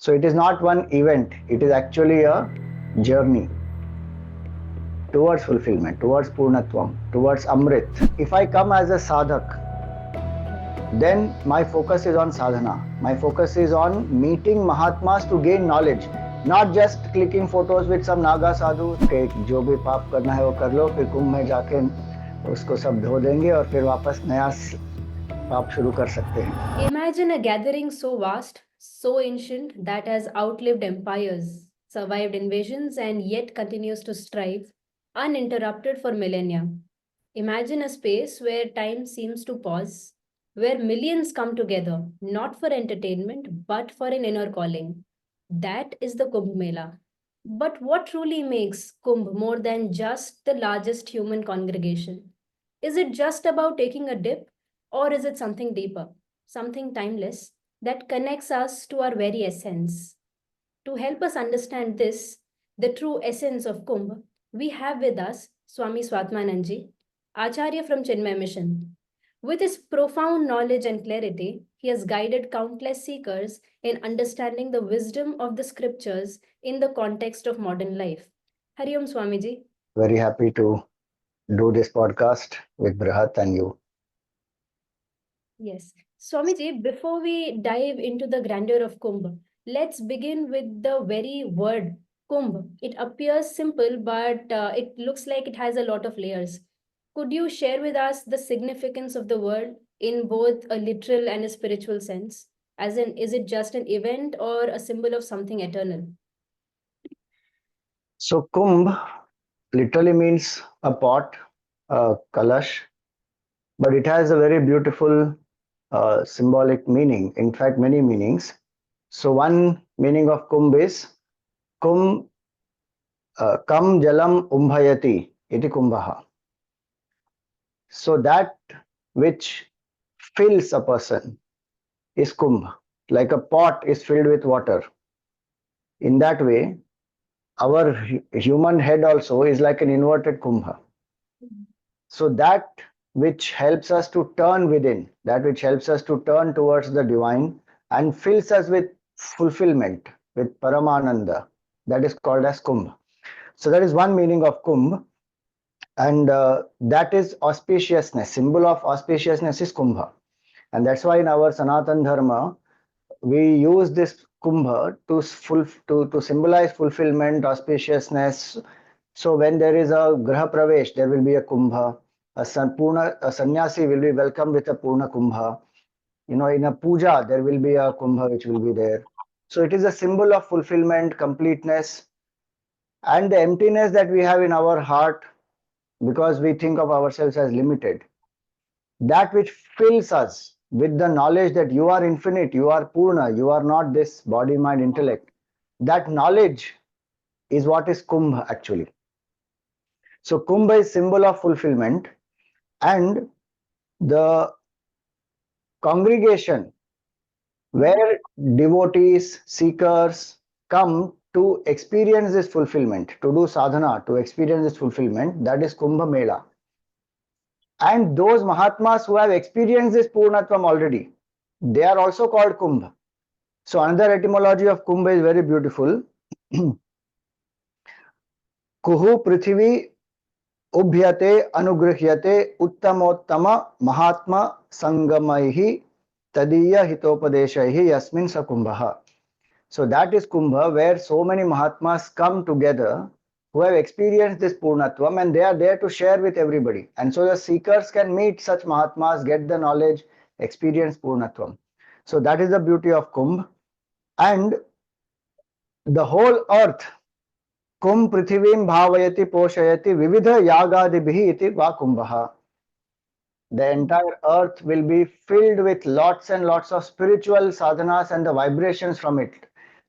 So it is not one event, it is actually a journey towards fulfillment, towards Purnatvam, towards Amrit. If I come as a sadhak, then my focus is on sadhana. My focus is on meeting Mahatmas to gain knowledge, not just clicking photos with some Naga Sadhus. Okay, जो भी पाप करना है वो कर लो, फिर कुंभ में जाके उसको सब धो देंगे और फिर वापस नया पाप शुरू कर सकते हैं. Imagine a gathering so vast, so ancient, that has outlived empires, survived invasions, and yet continues to strive uninterrupted for millennia. Imagine a space where time seems to pause, where millions come together, not for entertainment, but for an inner calling. That is the Kumbh Mela. But what truly makes Kumbh more than just the largest human congregation? Is it just about taking a dip, or is it something deeper, something timeless that connects us to our very essence? To help us understand this, the true essence of Kumbh, we have with us Swāmi Swatmananda, Acharya from Chinmaya Mission. With his profound knowledge and clarity, he has guided countless seekers in understanding the wisdom of the scriptures in the context of modern life. Hari Om Swamiji. Very happy to do this podcast with Brihat and you. Yes. Swamiji, before we dive into the grandeur of Kumbh, let's begin with the very word Kumbh. It appears simple, but it looks like it has a lot of layers. Could you share with us the significance of the word in both a literal and a spiritual sense? As in, is it just an event or a symbol of something eternal? So Kumbh literally means a pot, a kalash, but it has a very beautiful symbolic meaning, in fact many meanings. So one meaning of Kumbh is Kumbh Kam Jalam Umbhayati iti Kumbhaha. So that which fills a person is Kumbh, like a pot is filled with water. In that way, our human head also is like an inverted Kumbha. So that which helps us to turn within, that which helps us to turn towards the divine and fills us with fulfillment, with Paramananda, that is called as Kumbh. So that is one meaning of Kumbh, and that is auspiciousness. Symbol of auspiciousness is Kumbha, and that's why in our Sanātana Dharma we use this Kumbha to symbolize fulfillment, auspiciousness. So when there is a Graha Pravesh, there will be a Kumbha. A sannyasi will be welcomed with a Purna Kumbha. You know, in a puja, there will be a Kumbha which will be there. So it is a symbol of fulfillment, completeness, and the emptiness that we have in our heart because we think of ourselves as limited. That which fills us with the knowledge that you are infinite, you are Purna, you are not this body, mind, intellect. That knowledge is what is Kumbh actually. So Kumbh is symbol of fulfillment, and the congregation where devotees, seekers come to experience this fulfillment, to do sadhana, to experience this fulfillment, that is Kumbh Mela. And those Mahatmas who have experienced this Purnatvam already, they are also called Kumbh. So another etymology of Kumbh is very beautiful. Kuhu Prithvi Ubhyate Anugrihyate Uttamottama Mahatma Sangamaihi Tadiya Hitopadeshaihi Yasmin Sa Kumbhaha. So that is Kumbha, where so many Mahatmas come together who have experienced this Purnatvam, and they are there to share with everybody. And so the seekers can meet such Mahatmas, get the knowledge, experience Purnatvam. So that is the beauty of Kumbh. And the whole earth, Kumbh Prithivim Bhavayati Poshayati Vividha Yagadibhihi iti va Kumbhaha. The entire earth will be filled with lots and lots of spiritual sadhanas and the vibrations from it,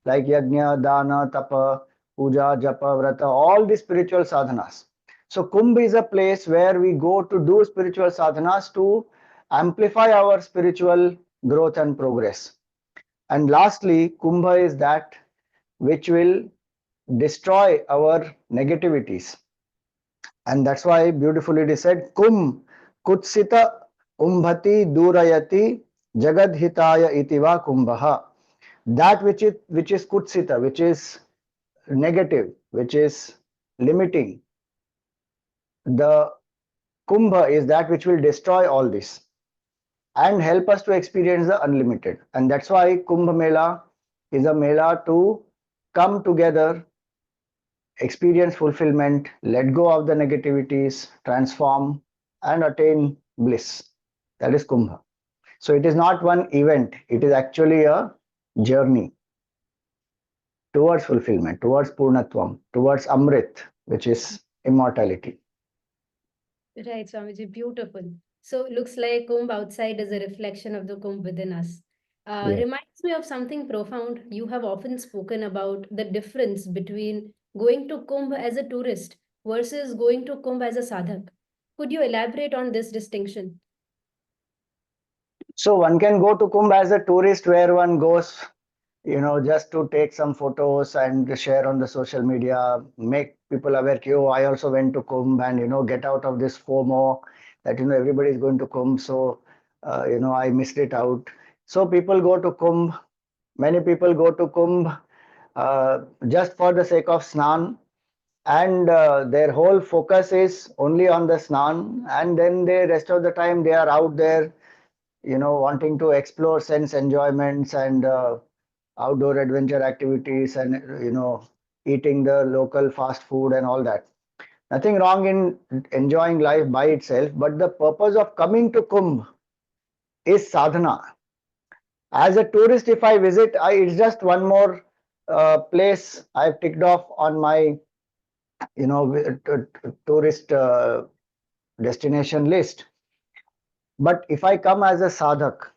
like yajna, dānā, tapa, puja, japa, vrata, all the spiritual sadhanas. So Kumbh is a place where we go to do spiritual sadhanas to amplify our spiritual growth and progress. And lastly, Kumbha is that which will destroy our negativities. And that's why beautifully it is said, Kumbh Kutsita Umbhati Durayati Jagadhitaya Itiva Kumbhaha. that which is kutsita, which is negative, which is limiting, the Kumbha is that which will destroy all this and help us to experience the unlimited. And that's why Kumbh Mela is a Mela to come together, experience fulfillment, let go of the negativities, transform and attain bliss. That is Kumbha. So it is not one event, it is actually a journey towards fulfillment, towards Purnatvam, towards Amrit, which is immortality. Right, Swamiji, beautiful. So looks like Kumbh outside is a reflection of the Kumbh within us. Yeah. Reminds me of something profound. You have often spoken about the difference between going to Kumbh as a tourist versus going to Kumbh as a sadhak. Could you elaborate on this distinction? So one can go to Kumbh as a tourist where one goes, just to take some photos and share on the social media, make people aware, oh, I also went to Kumbh, and, get out of this FOMO that, everybody is going to Kumbh. So, I missed it out. So people go to Kumbh. Many people go to Kumbh just for the sake of Snan. And their whole focus is only on the Snan. And then the rest of the time they are out there, wanting to explore sense enjoyments and outdoor adventure activities and eating the local fast food and all that. Nothing wrong in enjoying life by itself, but the purpose of coming to Kumbh is sadhana. As a tourist, if I visit, it's just one more place I've ticked off on my tourist destination list. But if I come as a sadhak,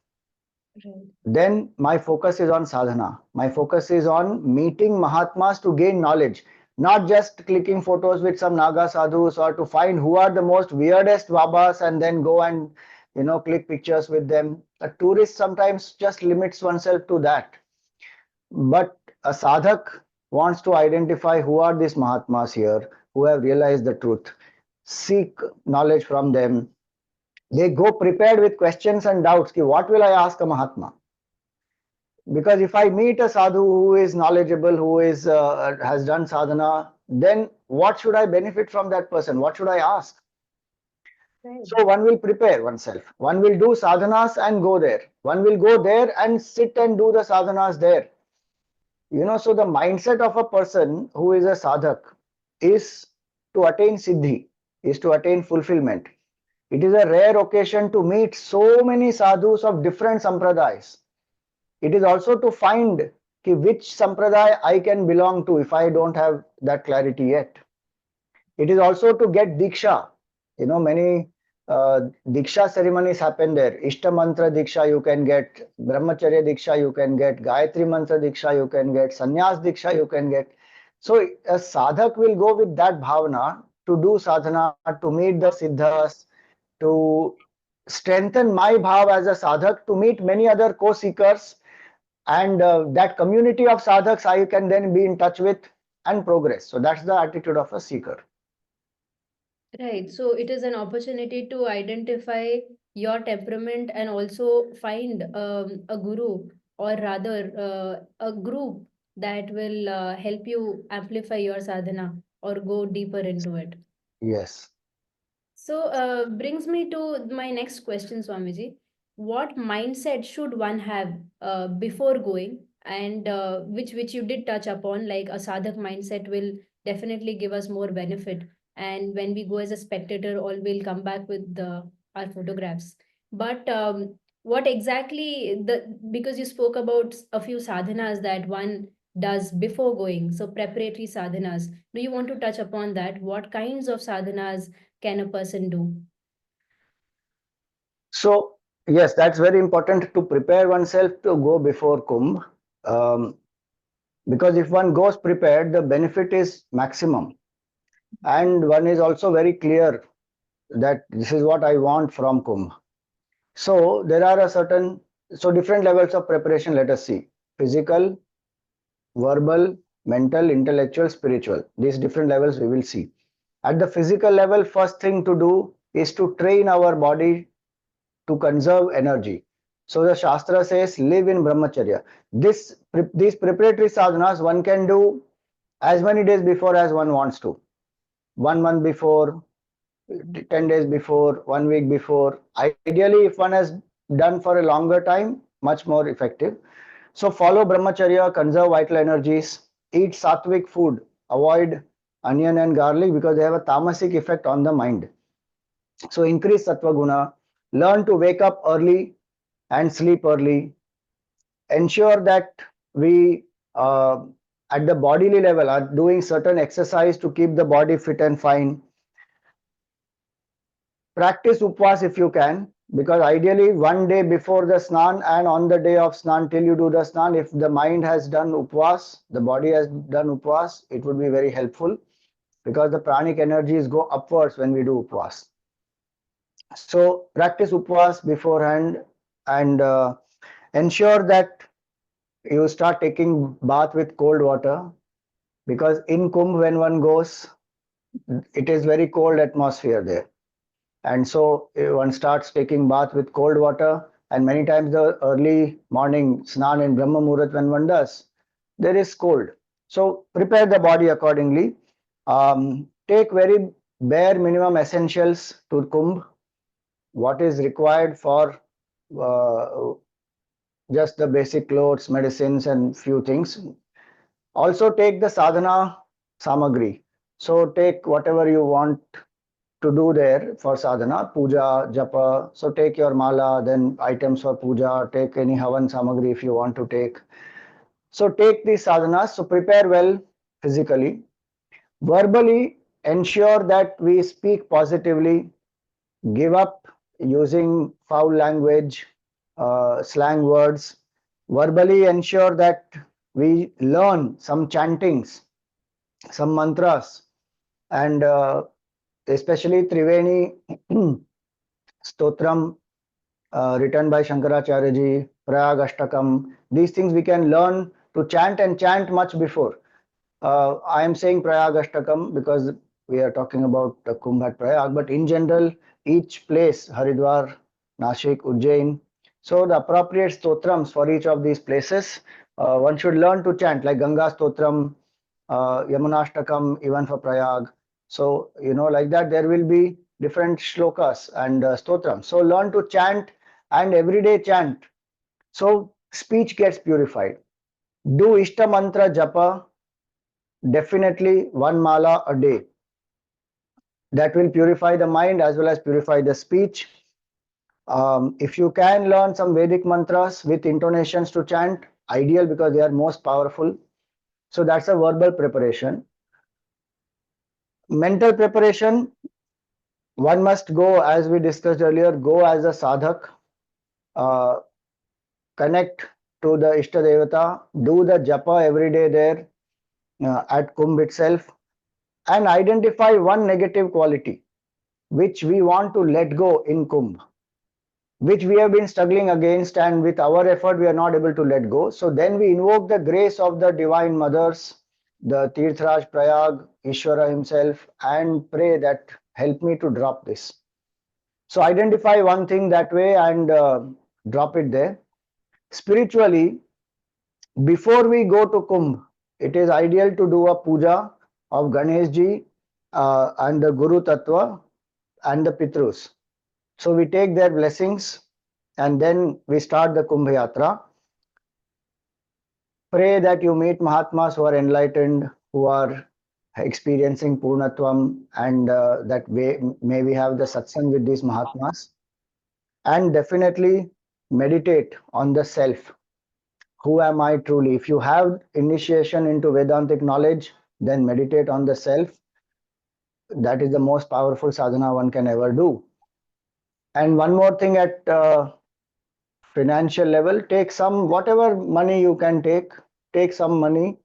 then my focus is on sadhana. My focus is on meeting Mahatmas to gain knowledge, not just clicking photos with some Naga Sadhus or to find who are the most weirdest Babas and then go and click pictures with them. A tourist sometimes just limits oneself to that. But a sadhak wants to identify who are these Mahatmas here, who have realized the truth, seek knowledge from them. They go prepared with questions and doubts. What will I ask a Mahatma? Because if I meet a sadhu who is knowledgeable, who is has done sadhana, then what should I benefit from that person? What should I ask? Right. So one will prepare oneself. One will do sadhanas and go there. One will go there and sit and do the sadhanas there. So the mindset of a person who is a sadhak is to attain siddhi, is to attain fulfillment. It is a rare occasion to meet so many sadhus of different sampradayas. It is also to find which sampradaya I can belong to if I don't have that clarity yet. It is also to get diksha. Many diksha ceremonies happen there. Ishta mantra diksha you can get, brahmacharya diksha you can get, Gayatri mantra diksha you can get, sannyas diksha you can get. So a sadhak will go with that bhavana to do sadhana, to meet the siddhas, to strengthen my bhav as a sadhak, to meet many other co-seekers, and that community of sadhaks I can then be in touch with and progress. So that's the attitude of a seeker. Right. So it is an opportunity to identify your temperament and also find a guru, or rather a group that will help you amplify your sadhana or go deeper into it. Yes. So brings me to my next question, Swamiji. What mindset should one have before going, and which you did touch upon, like a sadhak mindset will definitely give us more benefit, and when we go as a spectator, all will come back with our photographs. But what exactly because you spoke about a few sadhanas that one does before going, so preparatory sadhanas. Do you want to touch upon that? What kinds of sadhanas can a person do? So yes, that's very important to prepare oneself to go before Kumbh, because if one goes prepared, the benefit is maximum, and one is also very clear that this is what I want from Kumbh. So there are different levels of preparation. Let us see: physical, verbal, mental, intellectual, spiritual. These different levels we will see. At the physical level, first thing to do is to train our body to conserve energy. So the Shastra says, live in brahmacharya. These preparatory sadhanas one can do as many days before as one wants to. 1 month before, 10 days before, 1 week before. Ideally, if one has done for a longer time, much more effective. So follow brahmacharya, conserve vital energies, eat sattvic food, avoid onion and garlic because they have a tamasic effect on the mind. So increase sattva guna, learn to wake up early and sleep early. Ensure that we at the bodily level are doing certain exercise to keep the body fit and fine. Practice upvas if you can, because ideally 1 day before the snan and on the day of snan till you do the snan, if the mind has done upvas, the body has done upvas, it would be very helpful because the pranic energies go upwards when we do upvas. So practice upvas beforehand and ensure that you start taking bath with cold water, because in Kumbh when one goes, it is very cold atmosphere there. And so one starts taking bath with cold water, and many times the early morning snan in Brahma Muhurat when one does, there is cold. So prepare the body accordingly. Take very bare minimum essentials to Kumbh, what is required for just the basic clothes, medicines and few things. Also take the sadhana samagri. So take whatever you want to do there for sadhana, puja, japa. So take your mala, then items for puja, take any havan samagri if you want to take. So take these sadhanas, so prepare well physically. Verbally, ensure that we speak positively, give up using foul language, slang words. Verbally ensure that we learn some chantings, some mantras, and especially Triveni Stotram written by Shankaracharya ji, Prayag Ashtakam. These things we can learn to chant and chant much before. I am saying Prayag Ashtakam because we are talking about the Kumbh at Prayag, but in general, each place, Haridwar, Nashik, Ujjain, so the appropriate stotrams for each of these places, one should learn to chant, like Ganga Stotram, Yamunashtakam, even for Prayag. So, like that, there will be different shlokas and stotrams. So, learn to chant and everyday chant. So, speech gets purified. Do Ishta Mantra Japa, definitely 1 mala a day. That will purify the mind as well as purify the speech. If you can learn some Vedic mantras with intonations to chant, ideal because they are most powerful. So that's a verbal preparation. Mental preparation, one must go, as we discussed earlier, go as a sadhak, connect to the Ishta Devata, do the japa every day there at Kumbh itself, and identify one negative quality which we want to let go in Kumbh, which we have been struggling against, and with our effort we are not able to let go. So then we invoke the grace of the divine mothers, the Tirthraj Prayag, Ishvara himself, and pray that help me to drop this. So identify one thing that way and drop it there. Spiritually, before we go to Kumbh, it is ideal to do a puja of Ganesh ji and the Guru Tattva and the Pitrus. So we take their blessings and then we start the Kumbh Yatra. Pray that you meet Mahatmas who are enlightened, who are experiencing Purnatvam, and that may we have the satsang with these Mahatmas. And definitely meditate on the self. Who am I truly? If you have initiation into Vedantic knowledge, then meditate on the self. That is the most powerful sadhana one can ever do. And one more thing at financial level, take some, whatever money you can take some money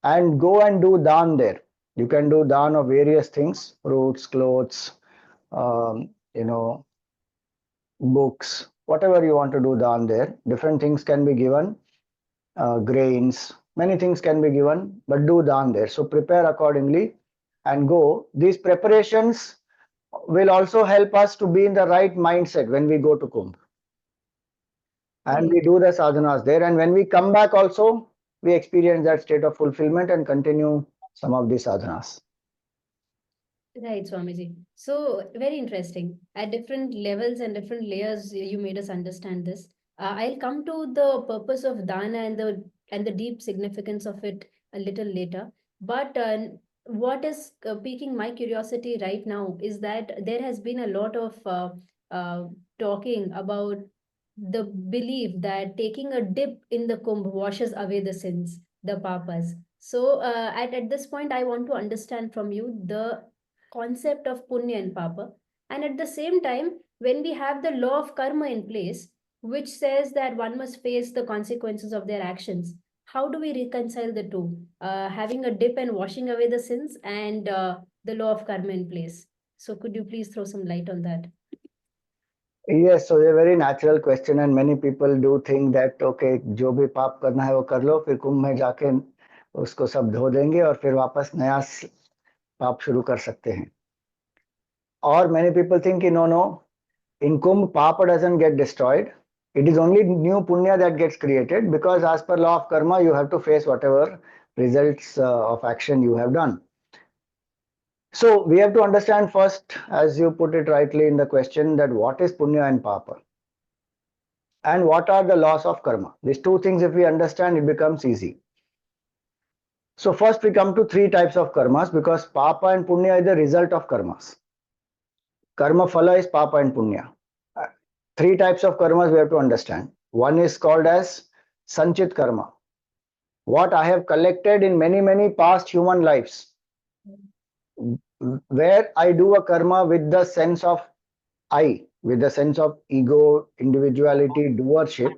and go and do dān there. You can do dān of various things, fruits, clothes, books, whatever you want to do dān there. Different things can be given, grains, many things can be given, but do dān there. So prepare accordingly and go. These preparations will also help us to be in the right mindset when we go to Kumbh. And we do the sadhanas there. And when we come back also, we experience that state of fulfillment and continue some of the sadhanas. Right, Swamiji. So very interesting. At different levels and different layers, you made us understand this. I'll come to the purpose of dānā and the deep significance of it a little later. But what is piquing my curiosity right now is that there has been a lot of talking about the belief that taking a dip in the kumbh washes away the sins, the papas. So at this point, I want to understand from you the concept of punya and papa. And at the same time, when we have the law of karma in place, which says that one must face the consequences of their actions, how do we reconcile the two? Having a dip and washing away the sins and the law of karma in place. So could you please throw some light on that? Yes, so a very natural question, and many people do think that okay, जो भी पाप करना है वो कर लो, फिर कुंभ में जाके उसको सब धो देंगे और फिर वापस नया पाप शुरू कर सकते हैं. Or many people think no, in Kumbh papa doesn't get destroyed. It is only new punya that gets created, because as per law of karma you have to face whatever results of action you have done. So we have to understand first, as you put it rightly in the question, that what is punya and papa, and what are the laws of karma. These two things, if we understand, it becomes easy. So first we come to three types of karmas, because papa and punya is the result of karmas. Karma phala is papa and punya. Three types of karmas we have to understand. One is called as sanchit karma. What I have collected in many past human lives, where I do a karma with the sense of I, with the sense of ego, individuality, doership.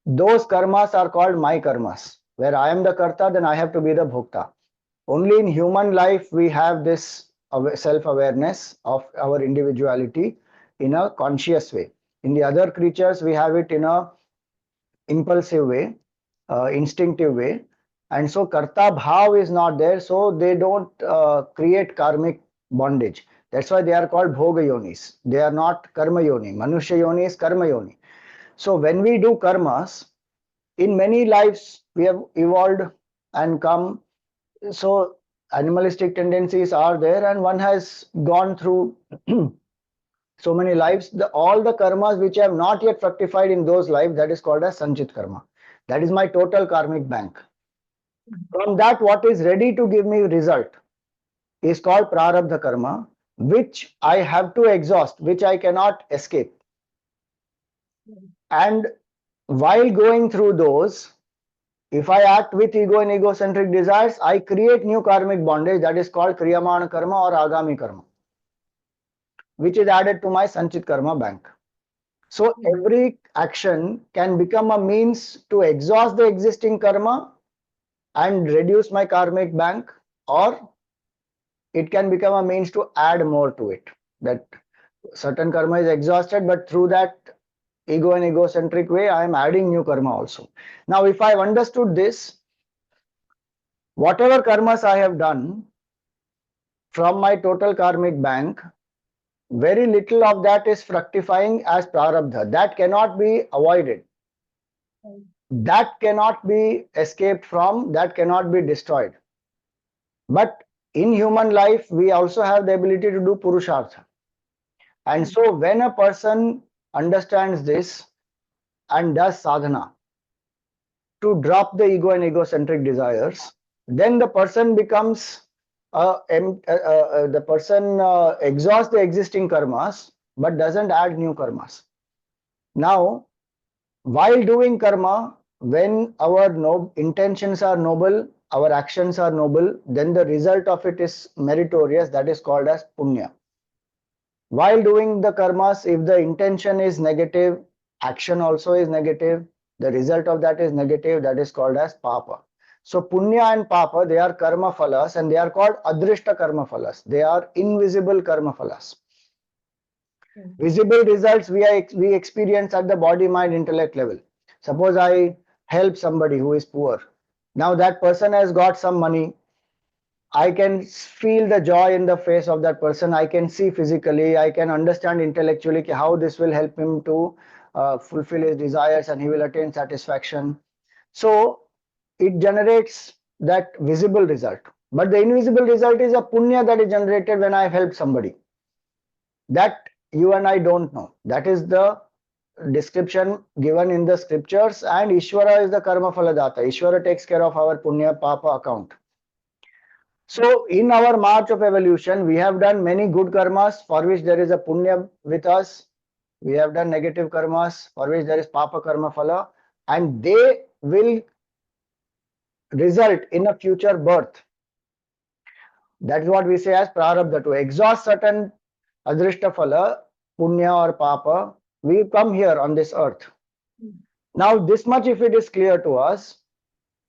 Those karmas are called my karmas. Where I am the karta, then I have to be the bhokta. Only in human life we have this self-awareness of our individuality in a conscious way. In the other creatures, we have it in a impulsive way, instinctive way, and so karta bhav is not there, so they don't create karmic bondage. That's why they are called bhoga yonis. They are not karma yoni. Manushya yoni is karma yoni. So when we do karmas, in many lives we have evolved and come. So animalistic tendencies are there, and one has gone through so many lives. All the karmas which have not yet fructified in those lives, that is called as sanchit karma. That is my total karmic bank. From that, what is ready to give me result is called prarabdha karma, which I have to exhaust, which I cannot escape. And while going through those, if I act with ego and egocentric desires, I create new karmic bondage, that is called kriyamana karma or agami karma, which is added to my sanchit karma bank. So every action can become a means to exhaust the existing karma and reduce my karmic bank, or it can become a means to add more to it. That certain karma is exhausted, but through that ego and egocentric way, I am adding new karma also. Now, if I have understood this, whatever karmas I have done from my total karmic bank, very little of that is fructifying as prarabdha. That cannot be avoided. That cannot be escaped from, that cannot be destroyed. But in human life, we also have the ability to do purushartha. And so when a person understands this and does sadhana to drop the ego and egocentric desires, then the person becomes exhausts the existing karmas but doesn't add new karmas. Now, while doing karma, when our intentions are noble, our actions are noble, then the result of it is meritorious, that is called as punya. While doing the karmas, if the intention is negative, action also is negative, the result of that is negative, that is called as papa. So punya and papa, they are karma phalas, and they are called adrishta karma phalas. They are invisible karma phalas. Visible results we experience at the body, mind, intellect level. Suppose I help somebody who is poor. Now that person has got some money. I can feel the joy in the face of that person. I can see physically, I can understand intellectually how this will help him to fulfill his desires and he will attain satisfaction. So it generates that visible result. But the invisible result is a punya that is generated when I have helped somebody. That you and I don't know. That is the description given in the scriptures, and Ishvara is the karma phaladata. Ishvara takes care of our punya-pāpa account. So in our march of evolution, we have done many good karmas for which there is a punya with us. We have done negative karmas for which there is papa karma phala, and they will result in a future birth. That is what we say as prarabdha. To exhaust certain adrishta phala, punya or papa, we come here on this earth. Now this much if it is clear to us,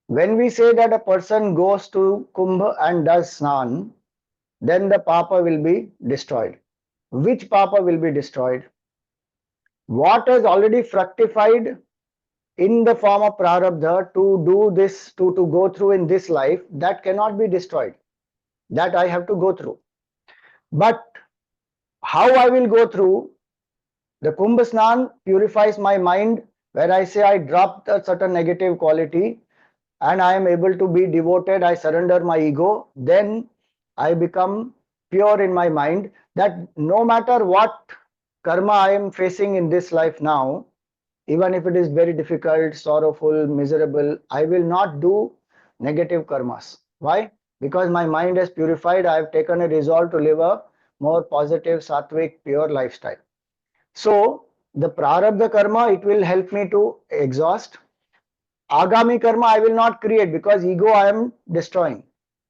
when we say that a person goes to Kumbh and does Snan, then the papa will be destroyed. Which papa will be destroyed? What has already fructified in the form of prarabdha to do this, to go through in this life, that cannot be destroyed. That I have to go through. But how I will go through? The Kumbh Snan purifies my mind, where I say I drop a certain negative quality and I am able to be devoted, I surrender my ego, then I become pure in my mind, that no matter what karma I am facing in this life now, even if it is very difficult, sorrowful, miserable, I will not do negative karmas. Why? Because my mind is purified, I have taken a resolve to live a more positive, sattvic, pure lifestyle. So the prarabdha karma, it will help me to exhaust. Agami karma I will not create, because ego I am destroying.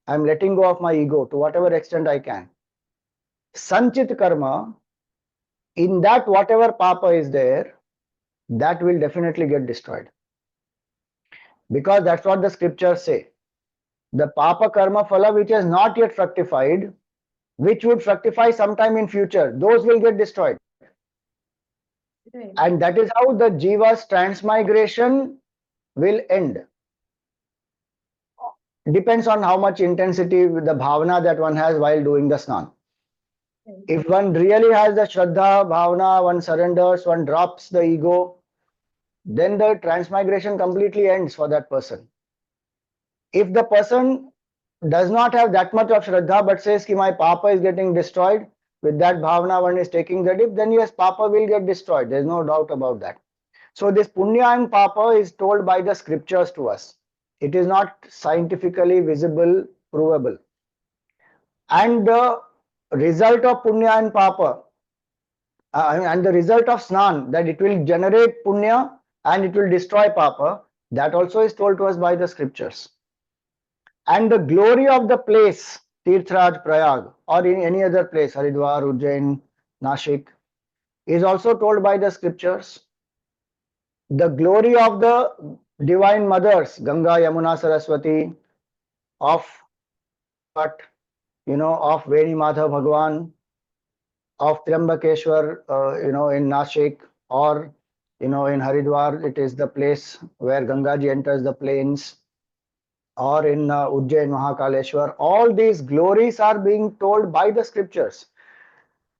I am letting go of my ego to whatever extent I can. Sanchit karma, in that whatever papa is there, that will definitely get destroyed. Because that's what the scriptures say. The papa karma phala which has not yet fructified, which would fructify sometime in future, those will get destroyed. Right. And that is how the jiva's transmigration will end. Depends on how much intensity the bhavana that one has while doing the snan. Right. If one really has the shraddha, bhavana, one surrenders, one drops the ego, then the transmigration completely ends for that person. If the person does not have that much of shraddha but says ki my papa is getting destroyed, with that bhavana one is taking the dip, then yes, papa will get destroyed. There is no doubt about that. So this punya and papa is told by the scriptures to us. It is not scientifically visible, provable. And the result of punya and papa, and the result of snan, that it will generate punya and it will destroy papa, that also is told to us by the scriptures. And the glory of the place, Tirthraj, Prayag, or in any other place, Haridwar, Ujjain, Nashik, is also told by the scriptures. The glory of the divine mothers, Ganga, Yamuna, Saraswati, of what, of Veni Madhav Bhagwan, of Triambakeshwar, in Nashik, or in Haridwar, it is the place where Gangaji enters the plains, or in Ujjain, Mahakaleshwar. All these glories are being told by the scriptures.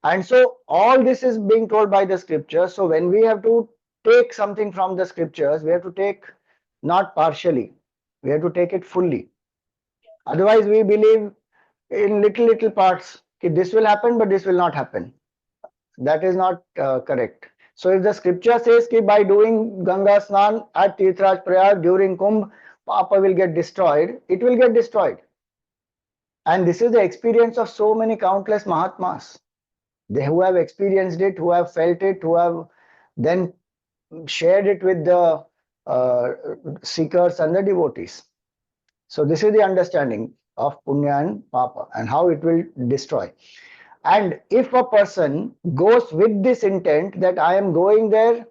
And so all this is being told by the scriptures. So when we have to take something from the scriptures, we have to take not partially, we have to take it fully. Otherwise we believe in little parts, okay, this will happen but this will not happen. That is not correct. So if the scripture says ki by doing Ganga Snan at Tirthraj Prayag during Kumbh, papa will get destroyed, it will get destroyed. And this is the experience of so many countless Mahatmas. They who have experienced it, who have felt it, who have then shared it with the seekers and the devotees. So this is the understanding of punya and papa and how it will destroy. And if a person goes with this intent that I am going there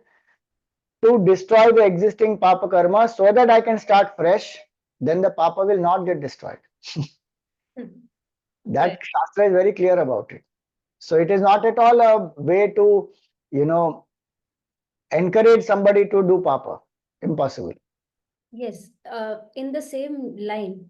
to destroy the existing papa karma so that I can start fresh, then the papa will not get destroyed. That Right. Shastra is very clear about it. So it is not at all a way to, encourage somebody to do papa. Impossible. Yes, in the same line,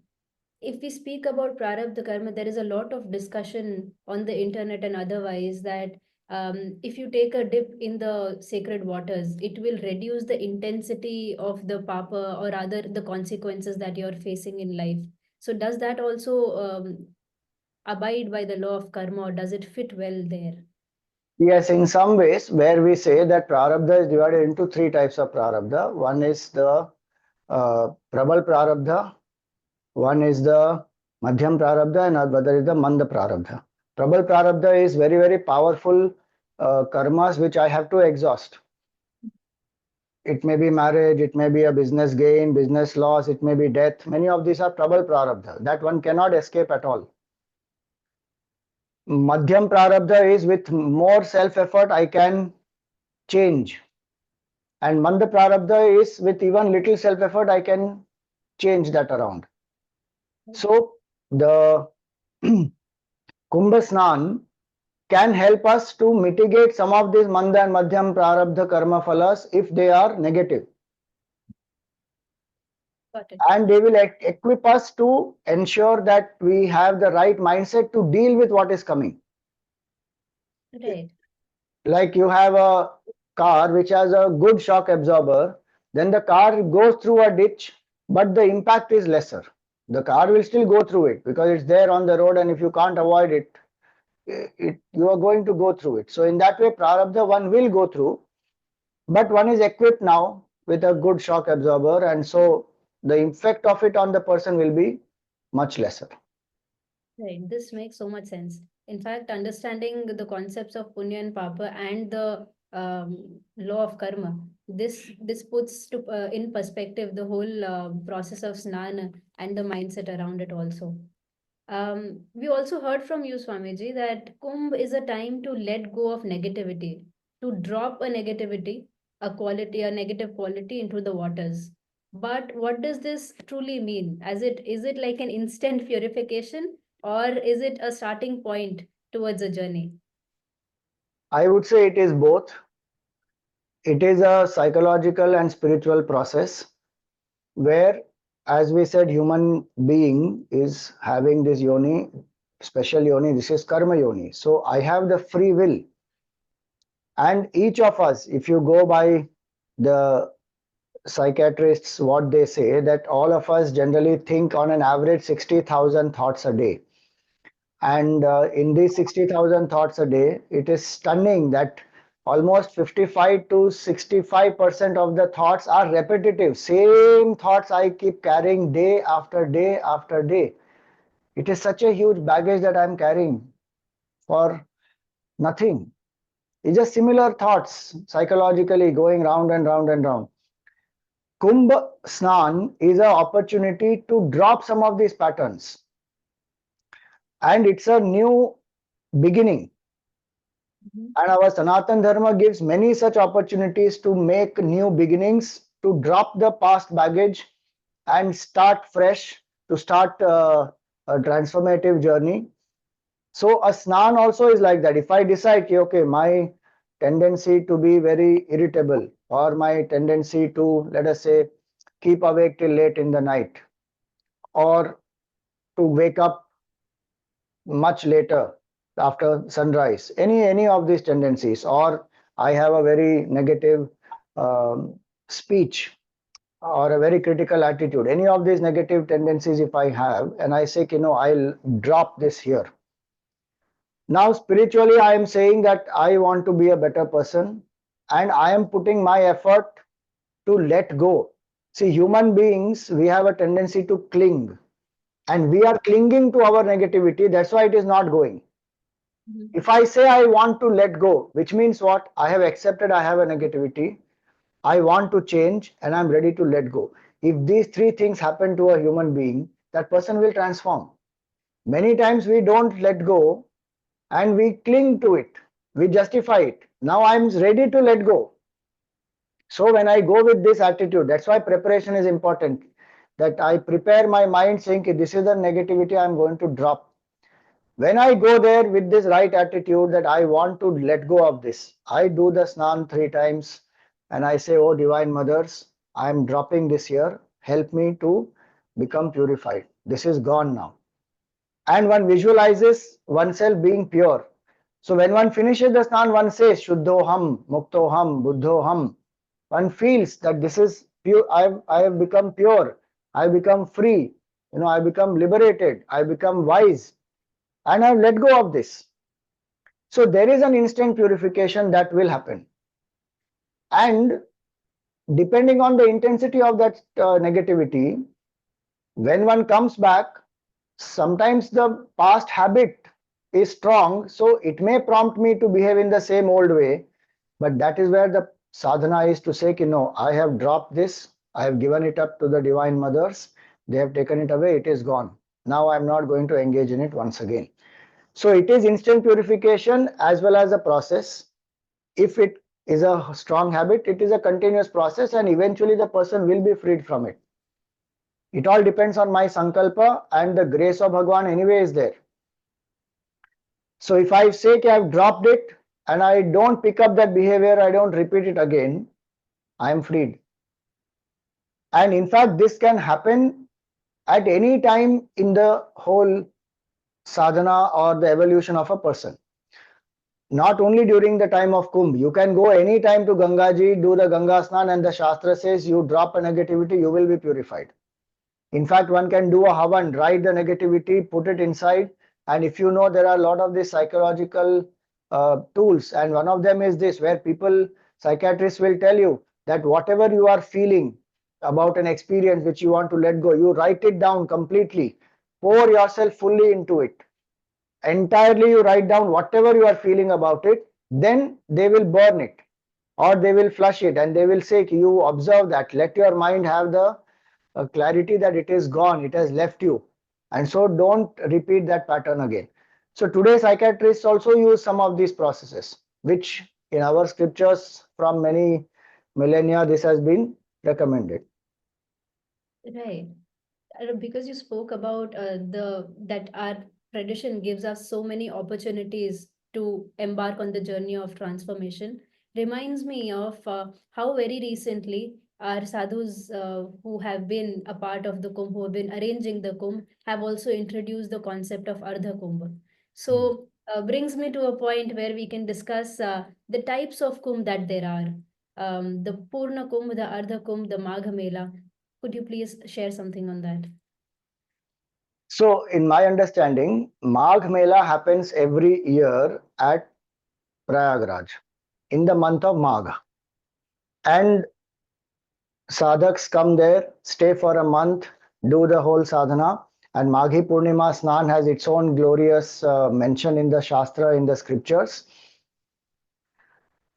if we speak about Prarabdha karma, there is a lot of discussion on the internet and otherwise that If you take a dip in the sacred waters, it will reduce the intensity of the papa, or rather the consequences that you're facing in life. So does that also abide by the law of karma, or does it fit well there? Yes, in some ways, where we say that Prarabdha is divided into three types of Prarabdha. One is the Prabal Prarabdha, one is the Madhyam Prarabdha, and other is the Manda Prarabdha. Prabal Prarabdha is very, very powerful karmas which I have to exhaust. It may be marriage, it may be a business gain, business loss, it may be death. Many of these are Prabal Prarabdha that one cannot escape at all. Madhyam Prarabdha is with more self-effort I can change. And Manda Prarabdha is with even little self-effort I can change that around. So the Kumbha Snan can help us to mitigate some of these Manda and Madhyam Prarabdha karma phalas if they are negative. Got it. And they will equip us to ensure that we have the right mindset to deal with what is coming. Right. Like you have a car which has a good shock absorber, then the car goes through a ditch, but the impact is lesser. The car will still go through it because it's there on the road, and if you can't avoid it, you are going to go through it. So in that way, Prarabdha one will go through, but one is equipped now with a good shock absorber, and so the effect of it on the person will be much lesser. Right. This makes so much sense. In fact, understanding the concepts of punya and papa and the law of karma, this puts in perspective the whole process of snāna and the mindset around it also. We also heard from you, Swamiji, that Kumbh is a time to let go of negativity, to drop a negativity, a negative quality into the waters. But what does this truly mean? Is it like an instant purification, or is it a starting point towards a journey? I would say it is both. It is a psychological and spiritual process where, as we said, human being is having this yoni, special yoni, this is karma yoni. So I have the free will. And each of us, if you go by the psychiatrists, what they say, that all of us generally think on an average 60,000 thoughts a day. And in these 60,000 thoughts a day, it is stunning that almost 55 to 65% of the thoughts are repetitive. Same thoughts I keep carrying day after day after day. It is such a huge baggage that I'm carrying for nothing. It's just similar thoughts psychologically going round and round and round. Kumbh Snan is an opportunity to drop some of these patterns. And it's a new beginning. And our Sanātana Dharma gives many such opportunities to make new beginnings, to drop the past baggage and start fresh, to start a transformative journey. So a snan also is like that. If I decide, okay, my tendency to be very irritable, or my tendency to, let us say, keep awake till late in the night, or to wake up much later after sunrise, any of these tendencies, or I have a very negative speech or a very critical attitude, any of these negative tendencies if I have, and I say, I'll drop this here. Now spiritually I am saying that I want to be a better person, and I am putting my effort to let go. See, human beings, we have a tendency to cling, and we are clinging to our negativity. That's why it is not going. If I say I want to let go, which means what? I have accepted I have a negativity, I want to change, and I'm ready to let go. If these three things happen to a human being, that person will transform. Many times we don't let go and we cling to it, we justify it. Now I'm ready to let go. So when I go with this attitude, that's why preparation is important, that I prepare my mind saying, this is the negativity I'm going to drop. When I go there with this right attitude that I want to let go of this, I do the snan 3 times and I say, oh Divine Mothers, I am dropping this here. Help me to become purified. This is gone now. And one visualizes oneself being pure. So when one finishes the snan, one says Shuddhoham, Muktoham, Buddhoham. One feels that this is pure. I have become pure. I have become free. I have become liberated. I have become wise, and I have let go of this. So there is an instant purification that will happen, and depending on the intensity of that negativity, when one comes back, sometimes the past habit is strong, so it may prompt me to behave in the same old way, but that is where the sadhana is to say, no, I have dropped this, I have given it up to the divine mothers, they have taken it away, it is gone. Now I am not going to engage in it once again. So it is instant purification as well as a process. If it is a strong habit, it is a continuous process, and eventually the person will be freed from it. It all depends on my sankalpa, and the grace of Bhagwan anyway is there. So if I say I have dropped it and I don't pick up that behavior, I don't repeat it again, I am freed. And in fact, this can happen at any time in the whole sadhana or the evolution of a person. Not only during the time of Kumbh. You can go any time to Gangaji, do the Ganga Snan, and the Shastra says you drop a negativity, you will be purified. In fact, one can do a havan, write the negativity, put it inside, and if you know, there are a lot of these psychological tools, and one of them is this, where psychiatrists will tell you that whatever you are feeling about an experience which you want to let go, you write it down completely, pour yourself fully into it. Entirely you write down whatever you are feeling about it, then they will burn it or they will flush it, and they will say, you observe that, let your mind have the clarity that it is gone, it has left you, and so don't repeat that pattern again. So today psychiatrists also use some of these processes, which in our scriptures from many millennia this has been recommended. Right. Because you spoke about that our tradition gives us so many opportunities to embark on the journey of transformation, reminds me of how very recently our sadhus who have been a part of the Kumbh, who have been arranging the Kumbh, have also introduced the concept of Ardha Kumbh. So brings me to a point where we can discuss the types of Kumbh that there are. The Purna Kumbh, the Ardha Kumbh, the Mahakumbh Mela. Could you please share something on that? So in my understanding, Mahakumbh Mela happens every year at Prayagraj in the month of Magh, and sadhaks come there, stay for a month, do the whole sadhana, and Maghi Purnima Snan has its own glorious mention in the Shastra, in the scriptures.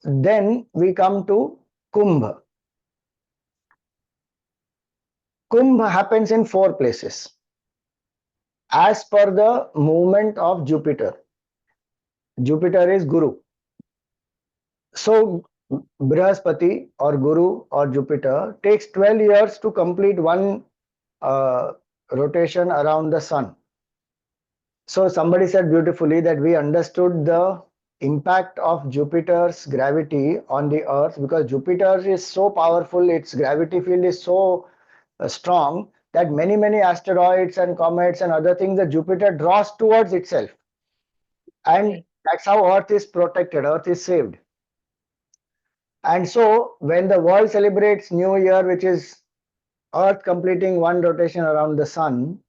Then we come to Kumbh. Kumbh happens in 4 places as per the movement of Jupiter. Jupiter is Guru. So Brihaspati or Guru or Jupiter takes 12 years to complete one rotation around the sun. So somebody said beautifully that we understood the impact of Jupiter's gravity on the earth, because Jupiter is so powerful, its gravity field is so strong that many asteroids and comets and other things that Jupiter draws towards itself, and that's how earth is protected, earth is saved. And so when the world celebrates New Year, which is earth completing one rotation around the sun,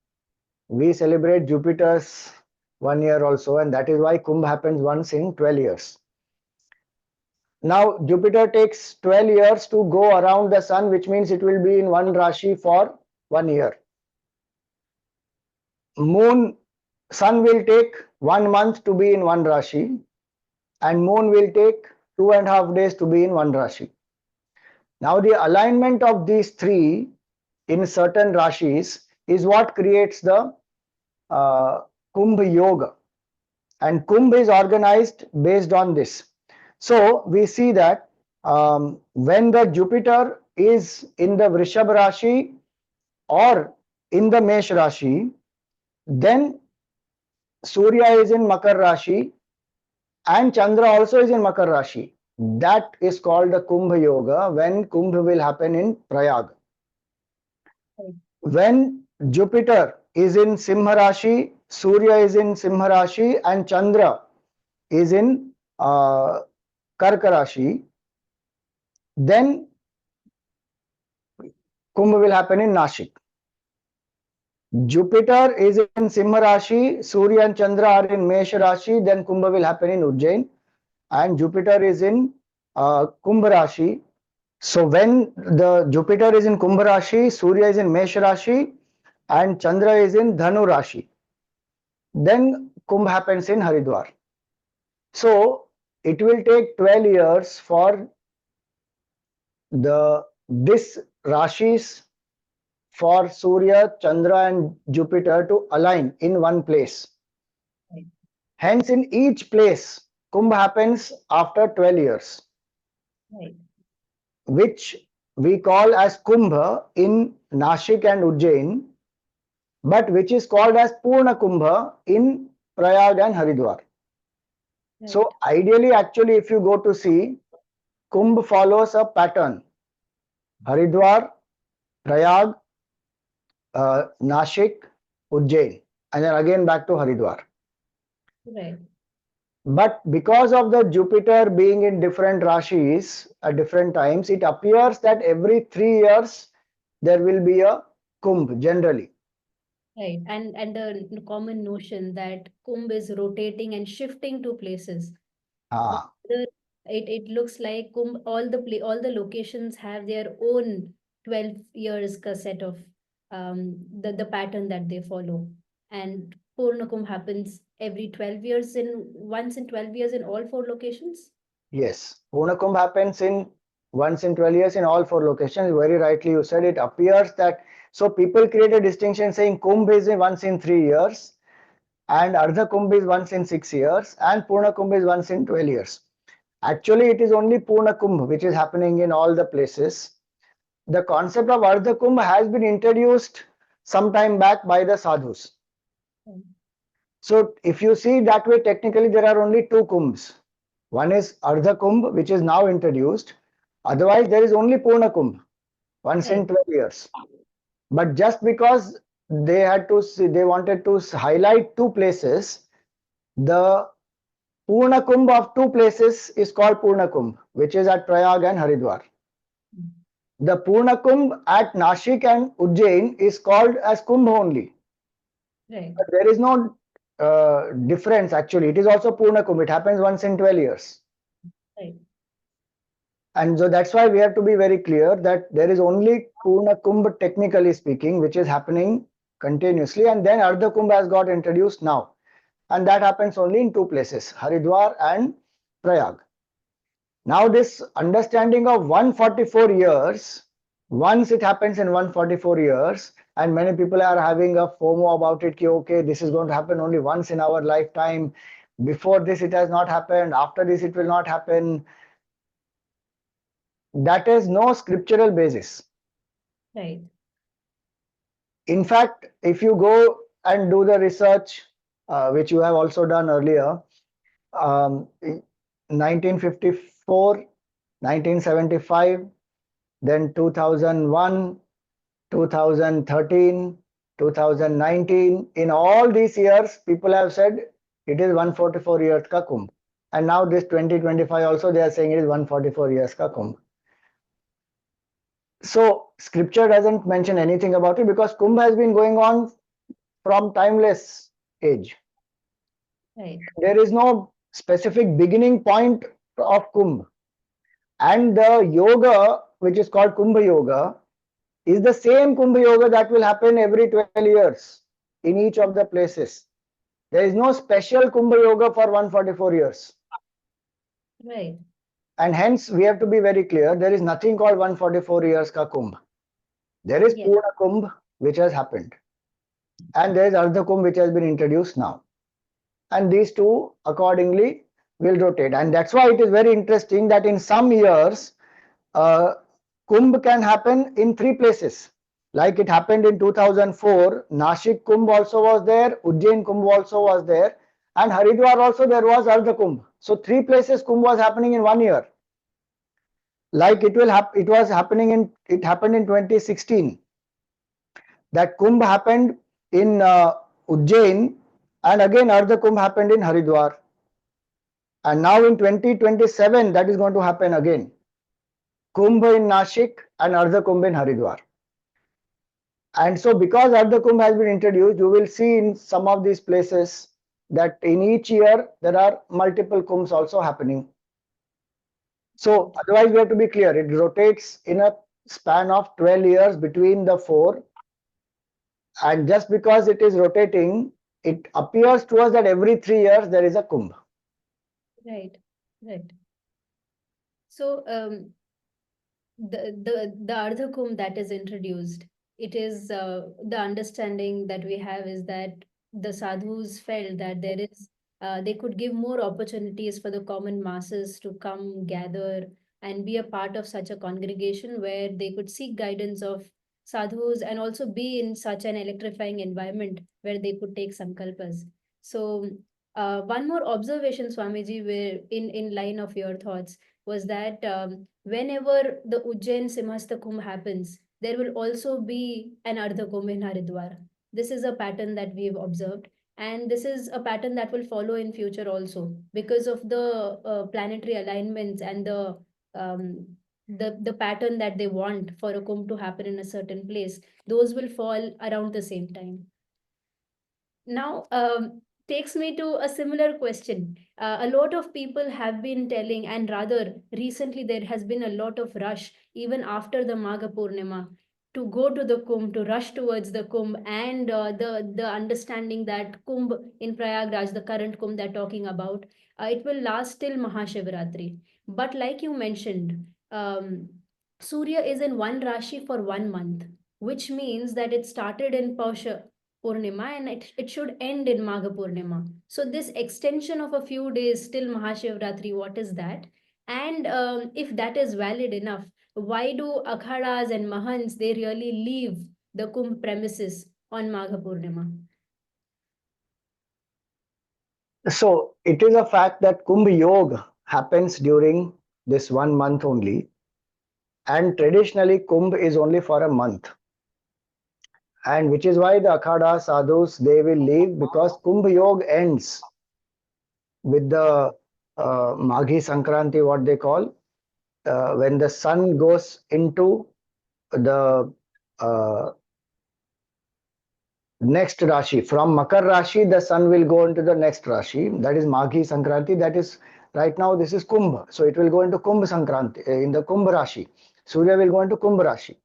we celebrate Jupiter's 1 year also, and that is why Kumbh happens once in 12 years. Now Jupiter takes 12 years to go around the sun, which means it will be in one Rashi for 1 year. Sun will take 1 month to be in one Rashi, and moon will take 2.5 days to be in one Rashi. Now the alignment of these 3 in certain Rashis is what creates the Kumbh Yoga, and Kumbh is organized based on this. So we see that when the Jupiter is in the Vrishab Rashi or in the Mesh Rashi, then Surya is in Makar Rashi and Chandra also is in Makar Rashi. That is called the Kumbh Yoga, when Kumbh will happen in Prayag. When Jupiter is in Simha Rashi, Surya is in Simha Rashi, and Chandra is in Karka Rashi, then Kumbh will happen in Nashik. Jupiter is in Simha Rashi, Surya and Chandra are in Mesha Rashi, then Kumbh will happen in Ujjain. And Jupiter is in Kumbh Rashi. So when the Jupiter is in Kumbh Rashi, Surya is in Mesha Rashi, and Chandra is in Dhanu Rashi, then Kumbh happens in Haridwar. So it will take 12 years for this Rashis for Surya, Chandra and Jupiter to align in one place. Right. Hence, in each place, Kumbh happens after 12 years, Right. which we call as Kumbh in Nashik and Ujjain, but which is called as Purna Kumbh in Prayag and Haridwar. Right. So ideally, actually, if you go to see, Kumbh follows a pattern. Haridwar, Prayag, Nashik, Ujjain, and then again back to Haridwar. Right. But because of the Jupiter being in different Rashis at different times, it appears that every 3 years there will be a Kumbh generally. Right. And the common notion that Kumbh is rotating and shifting to places. Ah, Whether it looks like Kumbh, all the locations have their own 12 years ka set of the pattern that they follow. And Purna Kumbh happens every 12 years once in 12 years in all 4 locations. yes. Purna Kumbh happens in once in 12 years in all 4 locations. Very rightly you said, it appears that, so people create a distinction saying Kumbh is once in 3 years and Ardha Kumbh is once in 6 years and Purna Kumbh is once in 12 years. Actually, it is only Purna Kumbh which is happening in all the places. The concept of Ardha Kumbh has been introduced some time back by the sadhus. So if you see that way, technically there are only 2 kumbhs. One is Ardha Kumbh, which is now introduced. Otherwise, there is only Purna Kumbh, once in 12 years. But just because they wanted to highlight 2 places, the Purna Kumbh of 2 places is called Purna Kumbh, which is at Prayag and Haridwar. The Purna Kumbh at Nashik and Ujjain is called as Kumbh only. Right. But there is no difference actually. It is also Purna Kumbh. It happens once in 12 years. Right. And so that's why we have to be very clear that there is only Purna Kumbh technically speaking, which is happening continuously. And then Ardha Kumbh has got introduced now. And that happens only in 2 places, Haridwar and Prayag. Now this understanding of 144 years, once it happens in 144 years, and many people are having a FOMO about it, okay, this is going to happen only once in our lifetime. Before this it has not happened, after this it will not happen. That is no scriptural basis. Right. In fact, if you go and do the research, which you have also done earlier, 1954, 1975, then 2001, 2013, 2019, in all these years, people have said it is 144 years ka Kumbh. And now this 2025 also, they are saying it is 144 years ka Kumbh. So scripture doesn't mention anything about it because Kumbh has been going on from timeless age. Right. There is no specific beginning point of Kumbh. And the yoga, which is called Kumbha Yoga, is the same Kumbha Yoga that will happen every 12 years in each of the places. There is no special Kumbha Yoga for 144 years. Right. And hence, we have to be very clear, there is nothing called 144 years ka Kumbh. There is Yes. Purna Kumbh, which has happened. And there is Ardha Kumbh, which has been introduced now. And these two accordingly will rotate. And that's why it is very interesting that in some years, Kumbh can happen in 3 places. Like it happened in 2004, Nashik Kumbh also was there, Ujjain Kumbh also was there, and Haridwar also there was Ardha Kumbh. So 3 places Kumbh was happening in 1 year. Like it happened in 2016. That Kumbh happened in Ujjain, and again Ardha Kumbh happened in Haridwar. And now in 2027, that is going to happen again. Kumbh in Nashik and Ardha Kumbh in Haridwar. And so because Ardha Kumbh has been introduced, you will see in some of these places that in each year there are multiple Kumbhs also happening. So otherwise we have to be clear, it rotates in a span of 12 years between the four. And just because it is rotating, it appears to us that every 3 years there is a Kumbh. Right, right. So the Ardha Kumbh that is introduced, it is the understanding that we have is that the sadhus felt that there is they could give more opportunities for the common masses to come gather and be a part of such a congregation where they could seek guidance of sadhus and also be in such an electrifying environment where they could take sankalpas. So one more observation, Swamiji, where in line of your thoughts was that whenever the Ujjain Simhastha Kumbh happens, there will also be an Ardha Kumbh in Haridwar. This is a pattern that we've observed, and this is a pattern that will follow in future also because of the planetary alignments and um, the pattern that they want for a Kumbh to happen in a certain place. Those will fall around the same time. Now takes me to a similar question. A lot of people have been telling, and rather recently there has been a lot of rush even after the Magha Purnima to go to the Kumbh, to rush towards the Kumbh, and the understanding that Kumbh in Prayagraj, the current Kumbh they're talking about, it will last till Mahashivratri. But like you mentioned, Surya is in one Rashi for 1 month, which means that it started in Pausha Purnima and it should end in Magha Purnima. So this extension of a few days till Mahashivratri, what is that? And if that is valid enough, why do Akhadas and Mahants, they really leave the Kumbh premises on Magha Purnima? So it is a fact that Kumbh Yoga happens during this 1 month only. And traditionally Kumbh is only for a month. And which is why the Akhada sadhus, they will leave because Kumbh Yoga ends with the Maghi Sankranti, what they call, when the sun goes into the next Rashi. From Makar Rashi, the sun will go into the next Rashi. That is Maghi Sankranti. That is right now, this is Kumbh. So it will go into Kumbh Sankranti, in the Kumbh Rashi. Surya will go into Kumbh Rashi.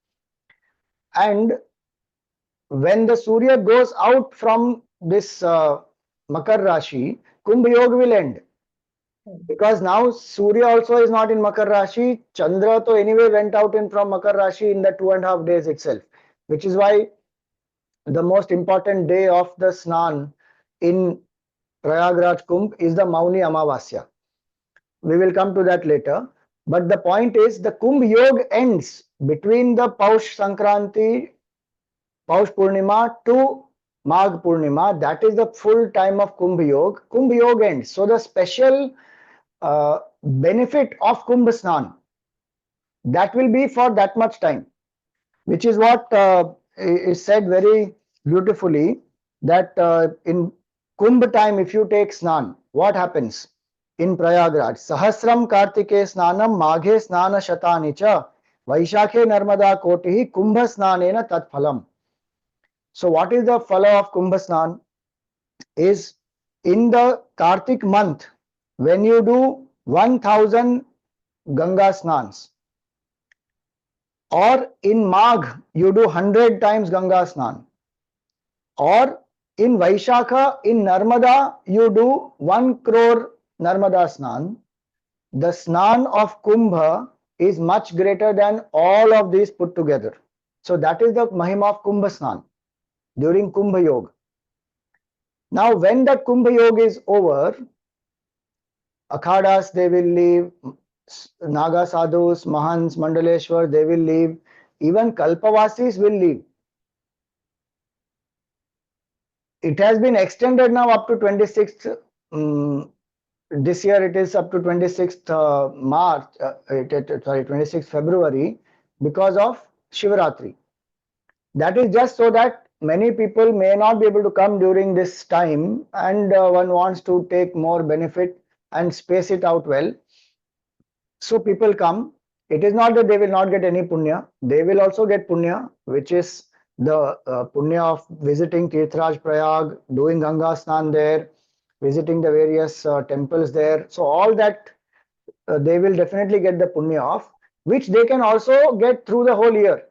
And when the Surya goes out from this Makar Rashi, Kumbh Yoga will end. Because now Surya also is not in Makar Rashi. Chandra to anyway went out in from Makar Rashi in the 2.5 days itself. Which is why the most important day of the Snan in Prayagraj Kumbh is the Mauni Amavasya. We will come to that later. But the point is the Kumbh Yoga ends between the Paush Sankranti, Paush Purnima to Magh Purnima. That is the full time of Kumbh Yoga. Kumbh Yoga ends. So the special benefit of Kumbh Snan, that will be for that much time. Which is what is said very beautifully that in Kumbh time, if you take Snan, what happens? In Prayagraj, Sahasram Kartike Snanam Maghe Snana Shatani Cha Vaishakhe Narmada Kotihi Kumbha Snanena Tat Phalam. So what is the phala of Kumbha Snan? Is in the Kartik month, when you do 1000 Ganga Snans, or in Magh you do 100 times Ganga Snan, or in Vaishakha, in Narmada you do 1 crore Narmada Snan. The Snan of Kumbha is much greater than all of these put together. So that is the Mahima of Kumbha Snan during Kumbha Yoga. Now when that Kumbha Yoga is over, Akhadas, they will leave, Naga Sadhus, Mahants, Mandaleshwar, they will leave, even Kalpavasis will leave. It has been extended now up to 26th, this year it is up to 26th March, 26th February because of Shivaratri. That is just so that many people may not be able to come during this time and one wants to take more benefit and space it out well. So people come. It is not that they will not get any punya. They will also get punya, which is the punya of visiting Tirthraj Prayag, doing Ganga Snan there, visiting the various temples there. So all that they will definitely get the punya of, which they can also get through the whole year.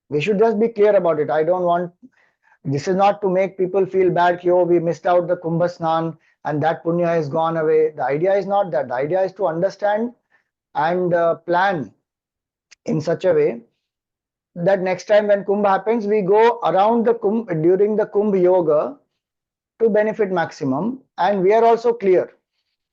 We should just be clear about it. I don't want, this is not to make people feel bad, oh, we missed out the Kumbha Snan and that punya is gone away. The idea is not that. The idea is to understand and plan in such a way that next time when Kumbh happens, we go around the Kumbh during the Kumbh Yoga to benefit maximum. And we are also clear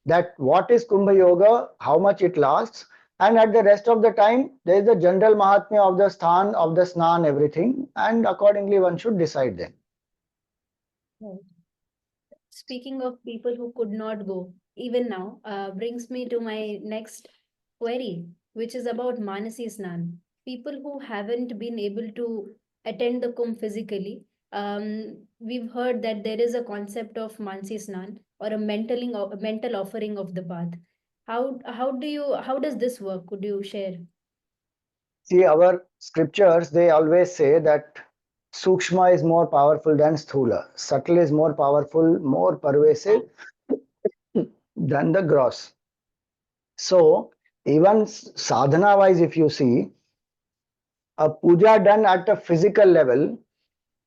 that what is Kumbh Yoga, how much it lasts, and at the rest of the time, there is the general Mahatmya of the Sthan, of the Snan, everything, and accordingly one should decide then. Right. Speaking of people who could not go, even now, brings me to my next query, which is about Manasi Snan. People who haven't been able to attend the Kumbh physically, we've heard that there is a concept of Manasi Snan, or a mental offering of the path. How does this work? Could you share? See, our scriptures, they always say that Sukshma is more powerful than Sthula. Subtle is more powerful, more pervasive than the gross. So, even sadhana wise, if you see, a puja done at a physical level,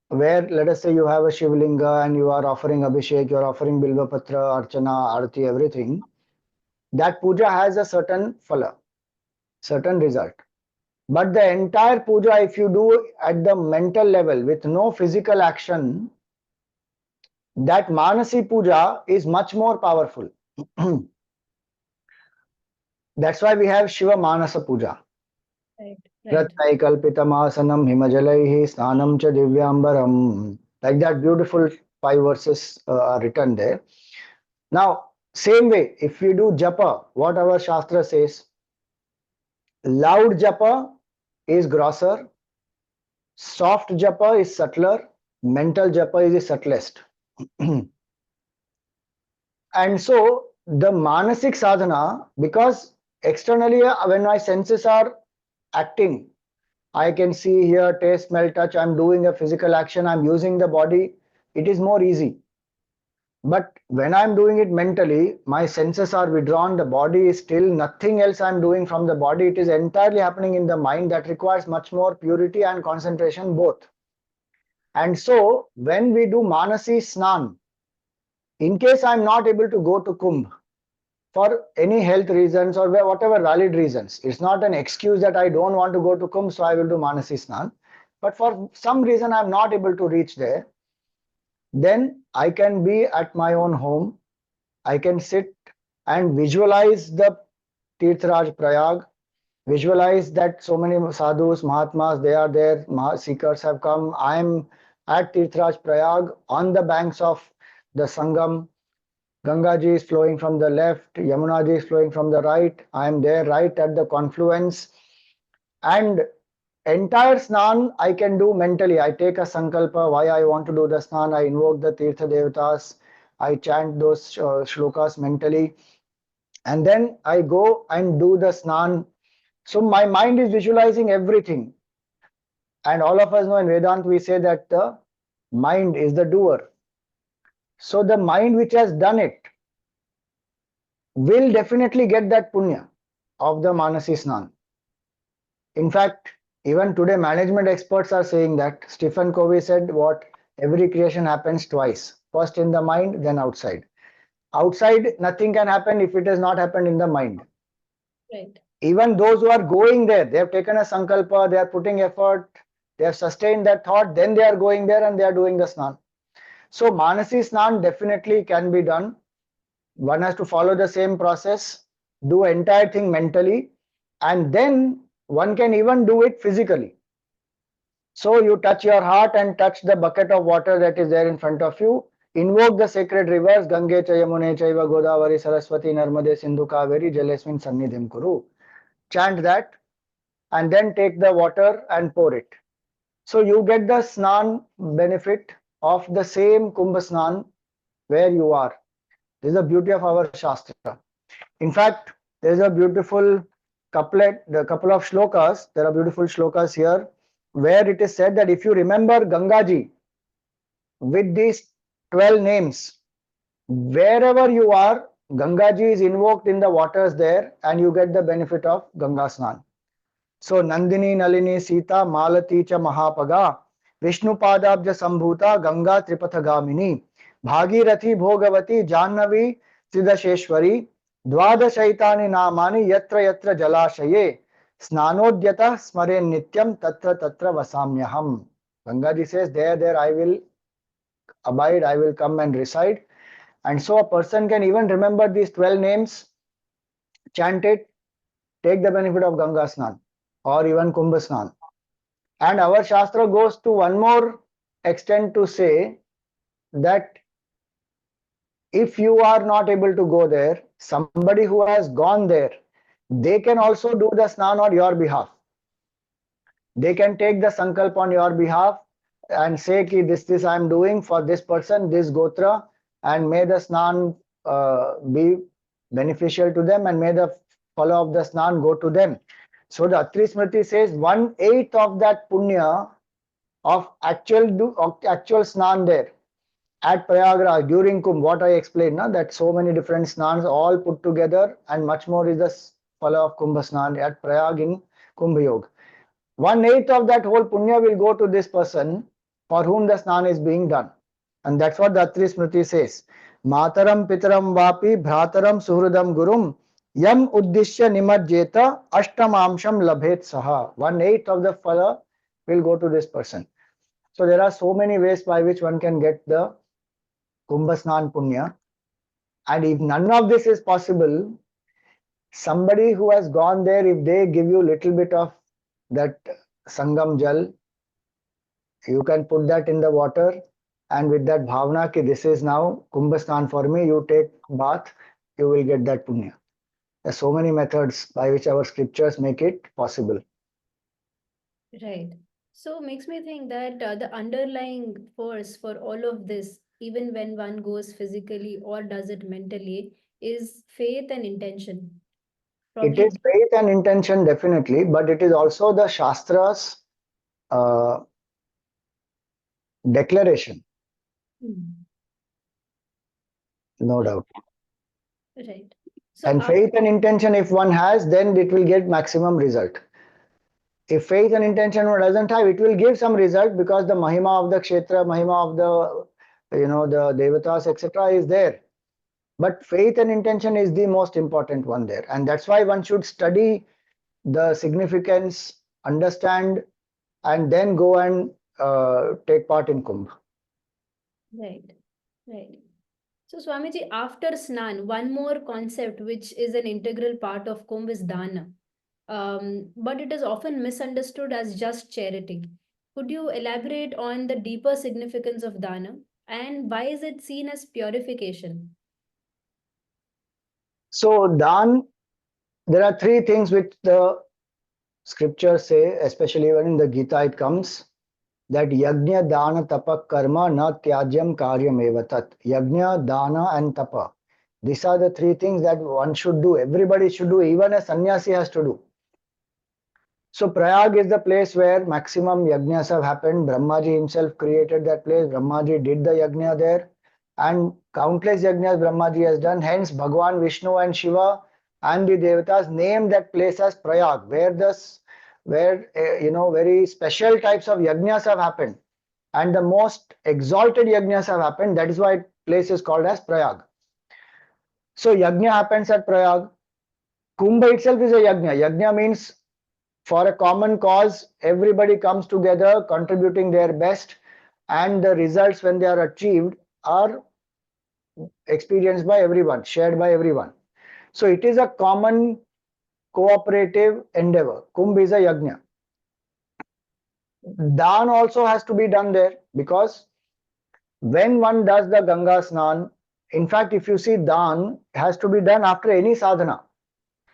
where let us say you have a Shivlinga and you are offering Abhishek, you are offering Bilva Patra, Archana, Arati, everything, that puja has a certain phala, certain result. But the entire puja, if you do at the mental level with no physical action, that Manasi puja is much more powerful. That's why we have Shiva Manasa puja. Right. Ratnai kalpitamasanam himajalaihi snānam cha divyambaram. Like that, beautiful 5 verses are written there. Now, same way, if we do japa, what our Shastra says, loud japa is grosser, soft japa is subtler, mental japa is the subtlest. And so the manasik sadhana, because externally when my senses are acting, I can see, hear, taste, smell, touch, I'm doing a physical action, I'm using the body, it is more easy. But when I'm doing it mentally, my senses are withdrawn, the body is still, nothing else I'm doing from the body, it is entirely happening in the mind. That requires much more purity and concentration both. And so when we do Manasi Snan, in case I'm not able to go to Kumbh for any health reasons or whatever valid reasons, it's not an excuse that I don't want to go to Kumbh, so I will do Manasi Snan. But for some reason I'm not able to reach there, then I can be at my own home. I can sit and visualize the Tirthraj Prayag, visualize that so many sadhus, mahatmas, they are there, seekers have come. I am at Tirthraj Prayag on the banks of the Sangam. Ganga ji is flowing from the left, Yamuna ji is flowing from the right. I am there right at the confluence. And entire snan I can do mentally. I take a sankalpa, why I want to do the snan. I invoke the Tirtha Devatas. I chant those shlokas mentally. And then I go and do the snan. So my mind is visualizing everything. And all of us know in Vedanta we say that the mind is the doer. So the mind which has done it will definitely get that punya of the Manasi Snan. In fact, even today management experts are saying that. Stephen Covey said what? Every creation happens twice. First in the mind, then outside. Outside, nothing can happen if it has not happened in the mind. Right. Even those who are going there, they have taken a sankalpa, they are putting effort, they have sustained that thought, then they are going there and they are doing the snan. So Manasi Snan definitely can be done. One has to follow the same process, do entire thing mentally, and then one can even do it physically. So you touch your heart and touch the bucket of water that is there in front of you. Invoke the sacred rivers, Gange cha Yamune chaiva Godavari Saraswati Narmade Sindhu Kaveri Jalesmin Sannidhim Kuru. Chant that and then take the water and pour it. So you get the snan benefit of the same Kumbh Snan where you are. This is the beauty of our Shastra. In fact, there is a beautiful couplet, the couple of shlokas, there are beautiful shlokas here, where it is said that if you remember Gangaji with these 12 names, wherever you are, Gangaji is invoked in the waters there and you get the benefit of Ganga Snan. So Nandini, Nalini, Sita, Malati cha Mahapaga, Vishnu Padabja Sambhuta, Ganga Tripathagamini, Bhagirathi Bhogavati, Jannavi, Tridasheshwari, Dvadashaitani Namani, Yatra Yatra Jalashaye, Snanodyata Smaren Nityam, Tatra Tatra Vasamyaham. Gangaji says, there I will abide, I will come and reside. And so a person can even remember these 12 names, chant it, take the benefit of Ganga Snan or even Kumbh Snan. And our Shastra goes to one more extent to say that if you are not able to go there, somebody who has gone there, they can also do the Snan on your behalf. They can take the Sankalp on your behalf and say ki this I am doing for this person, this Gotra, and may the Snan be beneficial to them and may the follow of the Snan go to them. So the Atri Smriti says 1/8 of that Punya of actual Snan there at Prayagraj during Kumbh, what I explained, that so many different Snans all put together and much more is the follow of Kumbh Snan at Prayag in Kumbh Yoga. 1/8 of that whole Punya will go to this person for whom the Snan is being done. And that's what the Atri Smriti says. Mataram Pitaram Vapi Bhrataram Suhridam Gurum Yam Uddishya Nimajjeta Ashtamamsham Labhet Saha. 1/8 of the phala will go to this person. So there are so many ways by which one can get the Kumbh Snan Punya. And if none of this is possible, somebody who has gone there, if they give you little bit of that Sangam Jal, you can put that in the water and with that bhavana ki this is now Kumbh Snan for me, you take bath, you will get that Punya. There are so many methods by which our scriptures make it possible. Right. So makes me think that the underlying force for all of this, even when one goes physically or does it mentally, is faith and intention. It is faith and intention definitely, but it is also the Shastra's declaration. No doubt. Right. So and faith and intention, if one has, then it will get maximum result. If faith and intention one doesn't have, it will give some result because the mahima of the kshetra, mahima of the, the devatas, etc. is there. But faith and intention is the most important one there. And that's why one should study the significance, understand, and then go and take part in Kumbh. Right, right. So Swamiji, after Snan, one more concept which is an integral part of Kumbh is dānā. But it is often misunderstood as just charity. Could you elaborate on the deeper significance of dānā and why is it seen as purification? So dān, there are three things which the scriptures say, especially when in the Gita it comes, that yajna, dana, tapa, karma, na tyajyam karyam evatat. Yajna, dana and tapa. These are the three things that one should do. Everybody should do. Even a sannyasi has to do. So Prayag is the place where maximum yajnas have happened. Brahmaji himself created that place. Brahmaji did the yajna there. And countless yajnas Brahmaji has done. Hence Bhagwan Vishnu and Shiva and the devatas named that place as Prayag, where very special types of yajnas have happened. And the most exalted yajnas have happened. That is why place is called as Prayag. So yajna happens at Prayag. Kumbh itself is a yajna. Yajna means for a common cause, everybody comes together contributing their best, and the results when they are achieved are experienced by everyone, shared by everyone. So it is a common cooperative endeavor. Kumbh is a yajna. Dān also has to be done there because when one does the Ganga Snan, in fact, if you see Dān has to be done after any sadhana.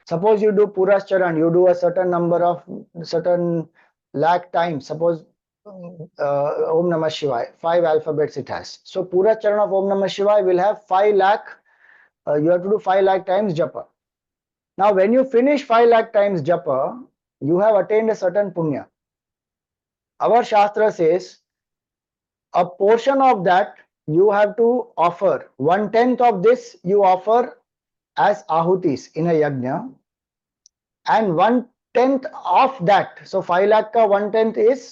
Suppose you do Purascharan, you do a certain lakh times. Suppose Om Namah Shivaya, 5 alphabets it has. So Purascharan of Om Namah Shivaya will have 5 lakh. You have to do 5 lakh times japa. Now, when you finish 5 lakh times japa, you have attained a certain punya. Our Shastra says a portion of that you have to offer. 1/10 of this you offer as ahutis in a yajna, and 1/10 of that, so 5 lakh ka 1/10 is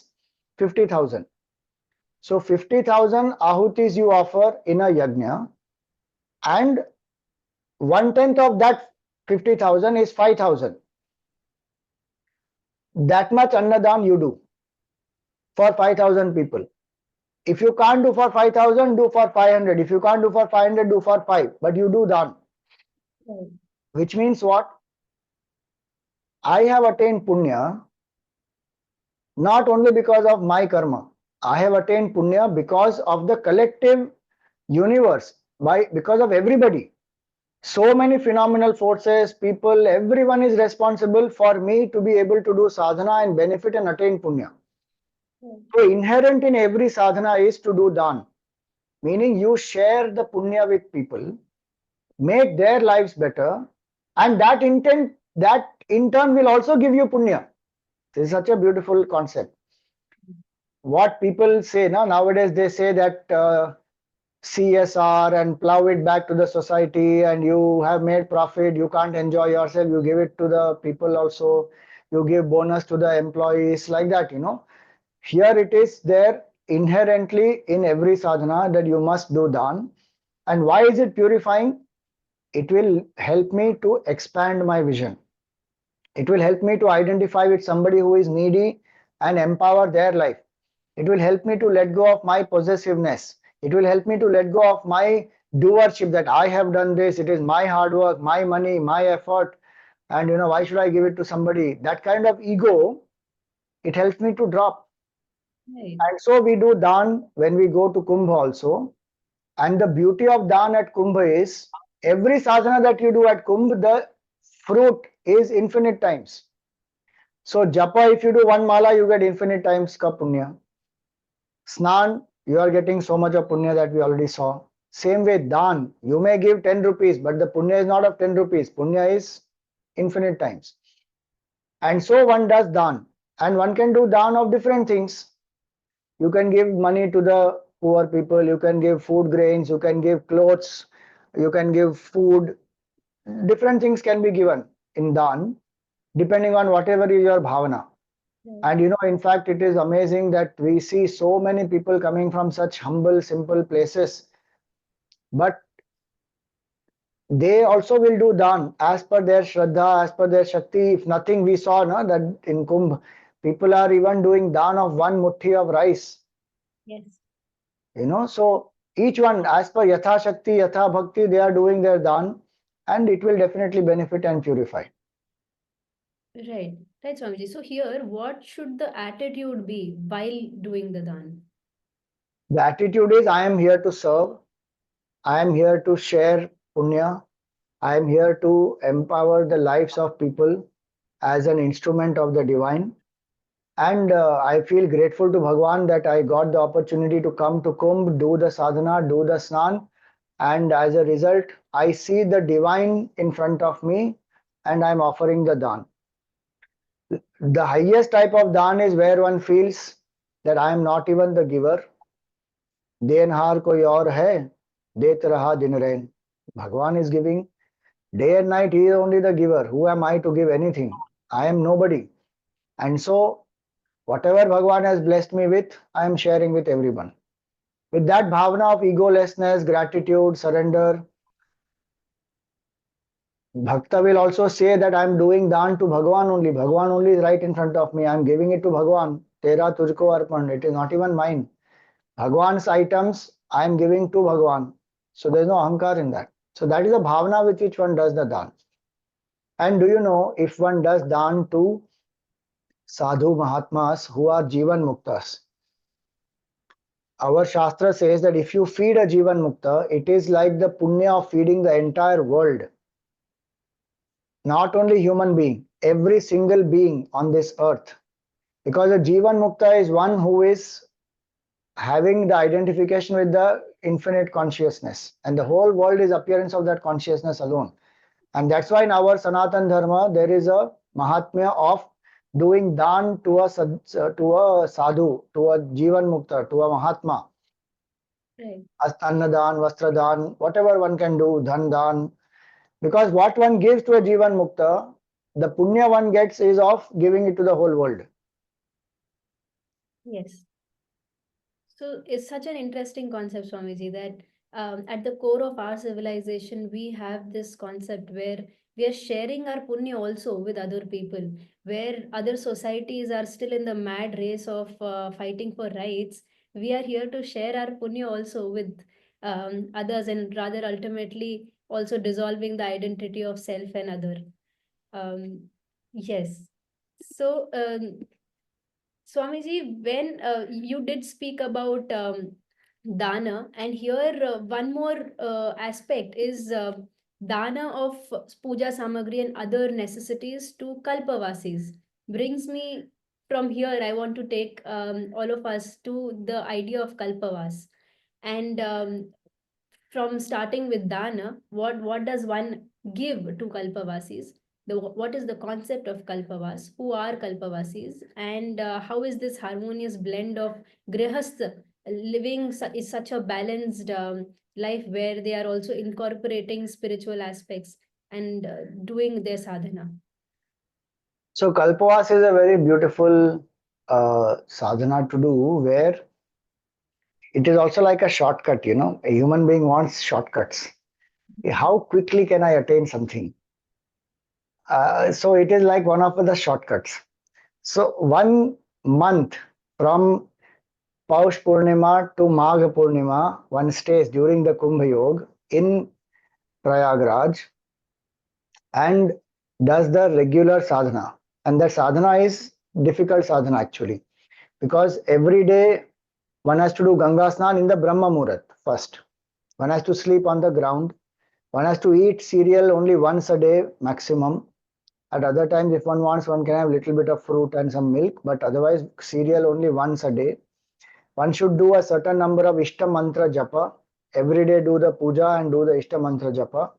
50,000. So 50,000 ahutis you offer in a yajna, and 1/10 of that 50,000 is 5,000. That much annadan you do for 5,000 people. If you can't do for 5,000, do for 500. If you can't do for 500, do for 5. But you do dān. Right. Which means what? I have attained punya not only because of my karma. I have attained punya because of the collective universe, because of everybody. So many phenomenal forces, people, everyone is responsible for me to be able to do sadhana and benefit and attain punya. So inherent in every sadhana is to do dān, meaning you share the punya with people, make their lives better, and that in turn will also give you punya. This is such a beautiful concept. What people say nowadays, they say that CSR and plow it back to the society, and you have made profit, you can't enjoy yourself, you give it to the people also, you give bonus to the employees, like that, Here it is there inherently in every sadhana that you must do dān. And why is it purifying? It will help me to expand my vision. It will help me to identify with somebody who is needy and empower their life. It will help me to let go of my possessiveness. It will help me to let go of my doership, that I have done this, it is my hard work, my money, my effort, and why should I give it to somebody? That kind of ego, it helps me to drop. Right. And so we do dān when we go to Kumbh also. And the beauty of dān at Kumbh is, every sadhana that you do at Kumbh, the fruit is infinite times. So japa, if you do 1 mala, you get infinite times ka punya. Snan, you are getting so much of punya that we already saw. Same way, dān, you may give 10 rupees, but the punya is not of 10 rupees. Punya is infinite times. And so one does dān. And one can do dān of different things. You can give money to the poor people, you can give food grains, you can give clothes, you can give food. Different things can be given in dān, depending on whatever is your bhavana. And in fact, it is amazing that we see so many people coming from such humble, simple places, but they also will do dān as per their shraddha, as per their shakti. If nothing, we saw that in Kumbh, people are even doing dān of 1 muthi of rice. Yes. So each one, as per yatha shakti, yatha bhakti, they are doing their dān, and it will definitely benefit and purify. Right. Right, Swamiji. So here, what should the attitude be while doing the dān? The attitude is, I am here to serve, I am here to share punya, I am here to empower the lives of people as an instrument of the divine. And I feel grateful to Bhagwan that I got the opportunity to come to Kumbh, do the sadhana, do the snan, and as a result, I see the divine in front of me, and I'm offering the dān. The highest type of dān is where one feels that I am not even the giver. Denhar koi aur hai, det raha din rain. Bhagwan is giving day and night. He is only the giver. Who am I to give anything? I am nobody. And so whatever Bhagwan has blessed me with, I am sharing with everyone. With that bhavana of egolessness, gratitude, surrender, Bhakta will also say that I am doing dān to Bhagwan only. Bhagwan only is right in front of me. I am giving it to Bhagwan. Tera tujhko arpan. It is not even mine. Bhagwan's items I am giving to Bhagwan. So there is no ahankar in that. So that is the bhavana with which one does the dān. And do you know, if one does dān to sadhu mahatmas who are jivan muktas, our Shastra says that if you feed a jivan mukta, it is like the punya of feeding the entire world. Not only human being, every single being on this earth. Because a jivan mukta is one who is having the identification with the infinite consciousness, and the whole world is appearance of that consciousness alone. And that's why in our Sanātana Dharma, there is a Mahatmya of doing dān to a sadhu, to a Jivan Mukta, to a Mahatma. Right. Annadan, Vastradan, whatever one can do, Dhan Dan. Because what one gives to a Jivan Mukta, the Punya one gets is of giving it to the whole world. Yes. So it's such an interesting concept, Swamiji, that at the core of our civilization, we have this concept where we are sharing our punya also with other people, where other societies are still in the mad race of fighting for rights. We are here to share our punya also with others, and rather ultimately also dissolving the identity of self and other. Yes. So, Swamiji, when you did speak about dāna, and here one more aspect is dāna of puja samagri and other necessities to kalpavasis. Brings me from here, I want to take all of us to the idea of kalpavas. And from starting with dāna, what does one give to kalpavasis? What is the concept of kalpavas? Who are kalpavasis? And how is this harmonious blend of grihastha living is such a balanced life where they are also incorporating spiritual aspects and doing their sadhana? So Kalpavas is a very beautiful sadhana to do, where it is also like a shortcut. A human being wants shortcuts. How quickly can I attain something? So it is like one of the shortcuts. So 1 month from Paush Purnima to Magha Purnima, one stays during the Kumbh Yoga in Prayagraj and does the regular sadhana. And that sadhana is difficult sadhana actually, because every day one has to do Ganga Snan in the Brahma Muhurat first. One has to sleep on the ground. One has to eat cereal only once a day maximum. At other times, if one wants, one can have a little bit of fruit and some milk, but otherwise cereal only once a day. One should do a certain number of Ishta Mantra Japa. Every day do the puja and do the Ishta Mantra Japa.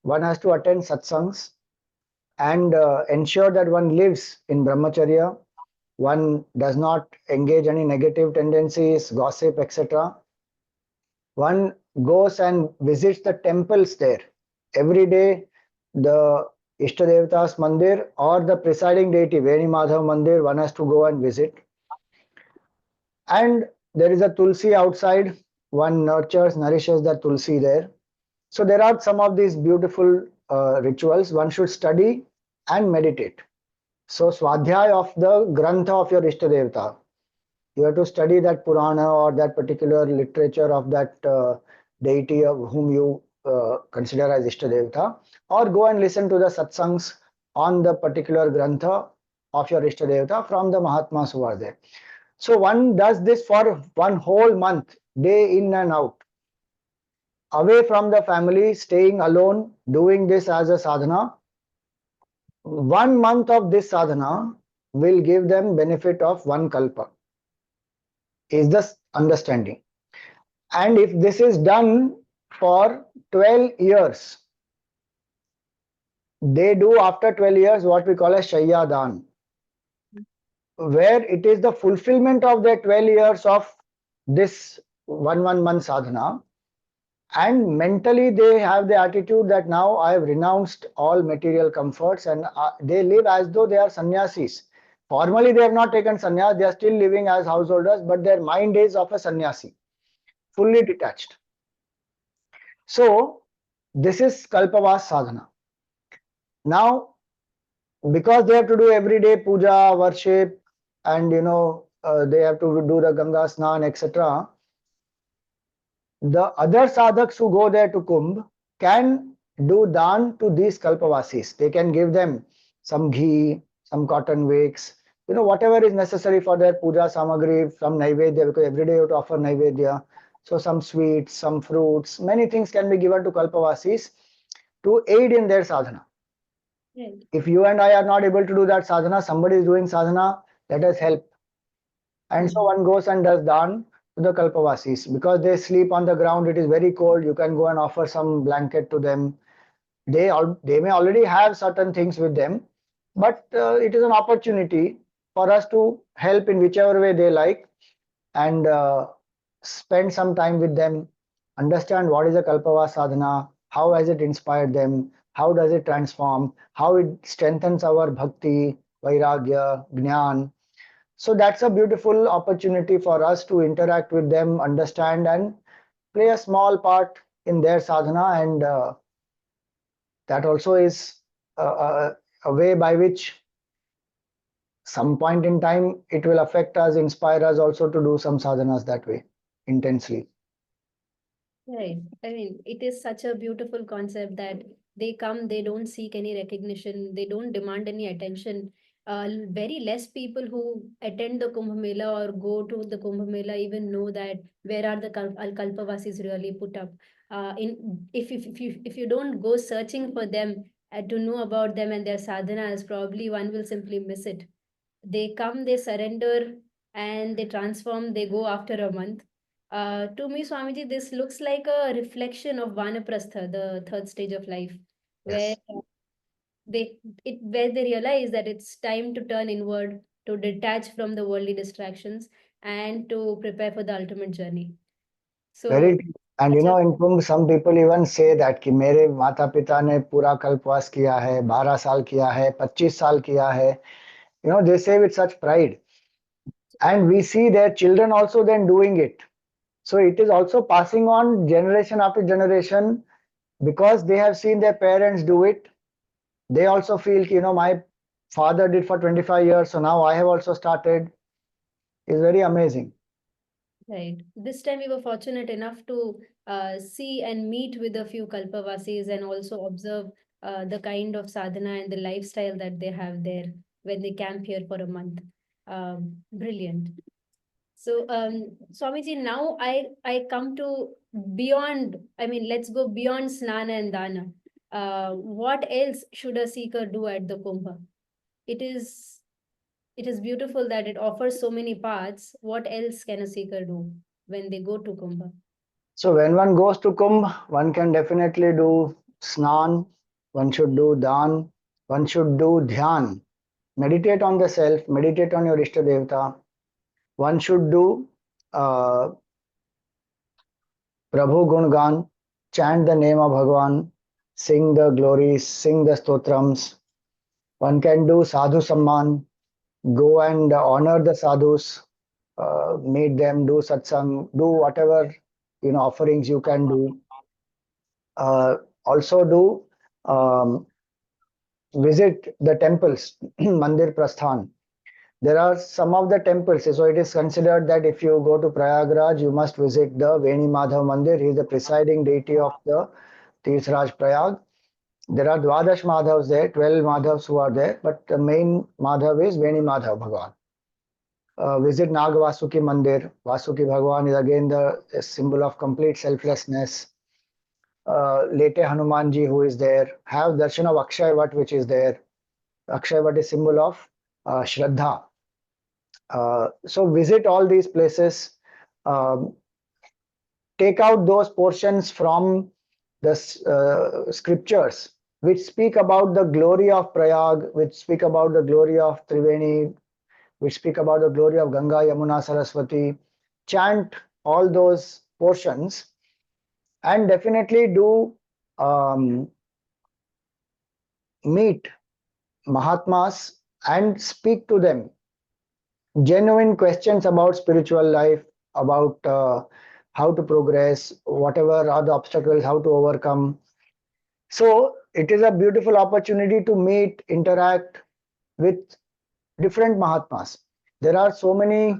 One has to attend satsangs and ensure that one lives in brahmacharya. One does not engage any negative tendencies, gossip, etc. One goes and visits the temples there. Every day, the Ishtadevata's Mandir or the presiding deity, Veni Madhav Mandir, one has to go and visit. And there is a Tulsi outside. One nourishes the Tulsi there. So there are some of these beautiful rituals. One should study and meditate. So Swadhyay of the Grantha of your Ishtadevata. You have to study that Purana or that particular literature of that deity of whom you consider as Ishtadevata, or go and listen to the satsangs on the particular Grantha of your Ishtadevata from the Mahatmas who are there. So one does this for 1 whole month, day in and out, away from the family, staying alone, doing this as a sadhana. 1 month of this sadhana will give them benefit of 1 kalpa, is the understanding. And if this is done for 12 years, they do after 12 years what we call a Shayyadan, where it is the fulfillment of their 12 years of this 1 month sadhana, and mentally they have the attitude that now I have renounced all material comforts, and they live as though they are sannyasis. Formally they have not taken sannyas, they are still living as householders, but their mind is of a sannyasi, fully detached. So this is Kalpavas sadhana. Now, because they have to do everyday puja, worship, and they have to do the Ganga Snan, etc. The other sadhaks who go there to Kumbh can do dān to these kalpavasis. They can give them some ghee, some cotton wicks, whatever is necessary for their puja samagri, some naivedya, because every day you have to offer naivedya. So some sweets, some fruits, many things can be given to kalpavasis to aid in their sadhana. Right. If you and I are not able to do that sadhana, somebody is doing sadhana, let us help. And so one goes and does dān to the kalpavasis. Because they sleep on the ground, it is very cold, you can go and offer some blanket to them. they may already have certain things with them, but it is an opportunity for us to help in whichever way they like, and spend some time with them, understand what is a kalpavāsa sadhana, how has it inspired them, how does it transform, how it strengthens our bhakti, vairagya, jnana. So that's a beautiful opportunity for us to interact with them, understand, and play a small part in their sadhana. And that also is a way by which some point in time it will affect us, inspire us also to do some sadhanas that way intensely. Right. I mean, it is such a beautiful concept that they come, they don't seek any recognition, they don't demand any attention. Very less people who attend the Kumbh Mela or go to the Kumbh Mela even know that where are the Kalpavasis really put up. If you don't go searching for them to know about them and their sadhanas, probably one will simply miss it. They come, they surrender, and they transform, they go after a month. To me, Swamiji, this looks like a reflection of Vanaprastha, the third stage of life, where Yes. where they realize that it's time to turn inward, to detach from the worldly distractions, and to prepare for the ultimate journey. Very So, true. And such a in Kumbh, some people even say that कि मेरे माता पिता ने पूरा कल्पवास किया है, 12 साल किया है, 25 साल किया है. They say with such pride. And we see their children also then doing it. So it is also passing on generation after generation, because they have seen their parents do it. They also feel, my father did for 25 years, so now I have also started. It's very amazing. Right. This time we were fortunate enough to see and meet with a few Kalpavasis and also observe the kind of sadhana and the lifestyle that they have there when they camp here for a month. Brilliant. So, Swamiji, now I come to beyond, I mean, let's go beyond snāna and dāna. What else should a seeker do at the Kumbha? It is it is beautiful that it offers so many paths. What else can a seeker do when they go to Kumbha? So when one goes to Kumbh, one can definitely do snan, one should do dān, one should do dhyan. Meditate on the self, meditate on your Ishta Devata. One should do uh, Prabhu Gungan, chant the name of Bhagavan, sing the glories, sing the stotrams. One can do sadhu samman, go and honor the sadhus, meet them, do satsang, do whatever offerings you can do. Also do visit the temples, Mandir Prasthan. There are some of the temples, so it is considered that if you go to Prayagraj, you must visit the Veni Madhav Mandir. He is the presiding deity of the Tirthraj Prayag. There are Dwadash Madhavs there, 12 Madhavs who are there, but the main Madhav is Veni Madhav Bhagavan. Visit Naga Vasuki Mandir. Vasuki Bhagavan is again the symbol of complete selflessness. Lete Hanumanji who is there. Have darshan of Akshay Vat which is there. Akshay Vat is symbol of Shraddha. So visit all these places. Um, take out those portions from the scriptures which speak about the glory of Prayag, which speak about the glory of Triveni, which speak about the glory of Ganga, Yamuna, Saraswati. Chant all those portions and definitely do meet Mahatmas and speak to them. Genuine questions about spiritual life, about how to progress, whatever are the obstacles, how to overcome. So it is a beautiful opportunity to meet, interact with different Mahatmas. There are so many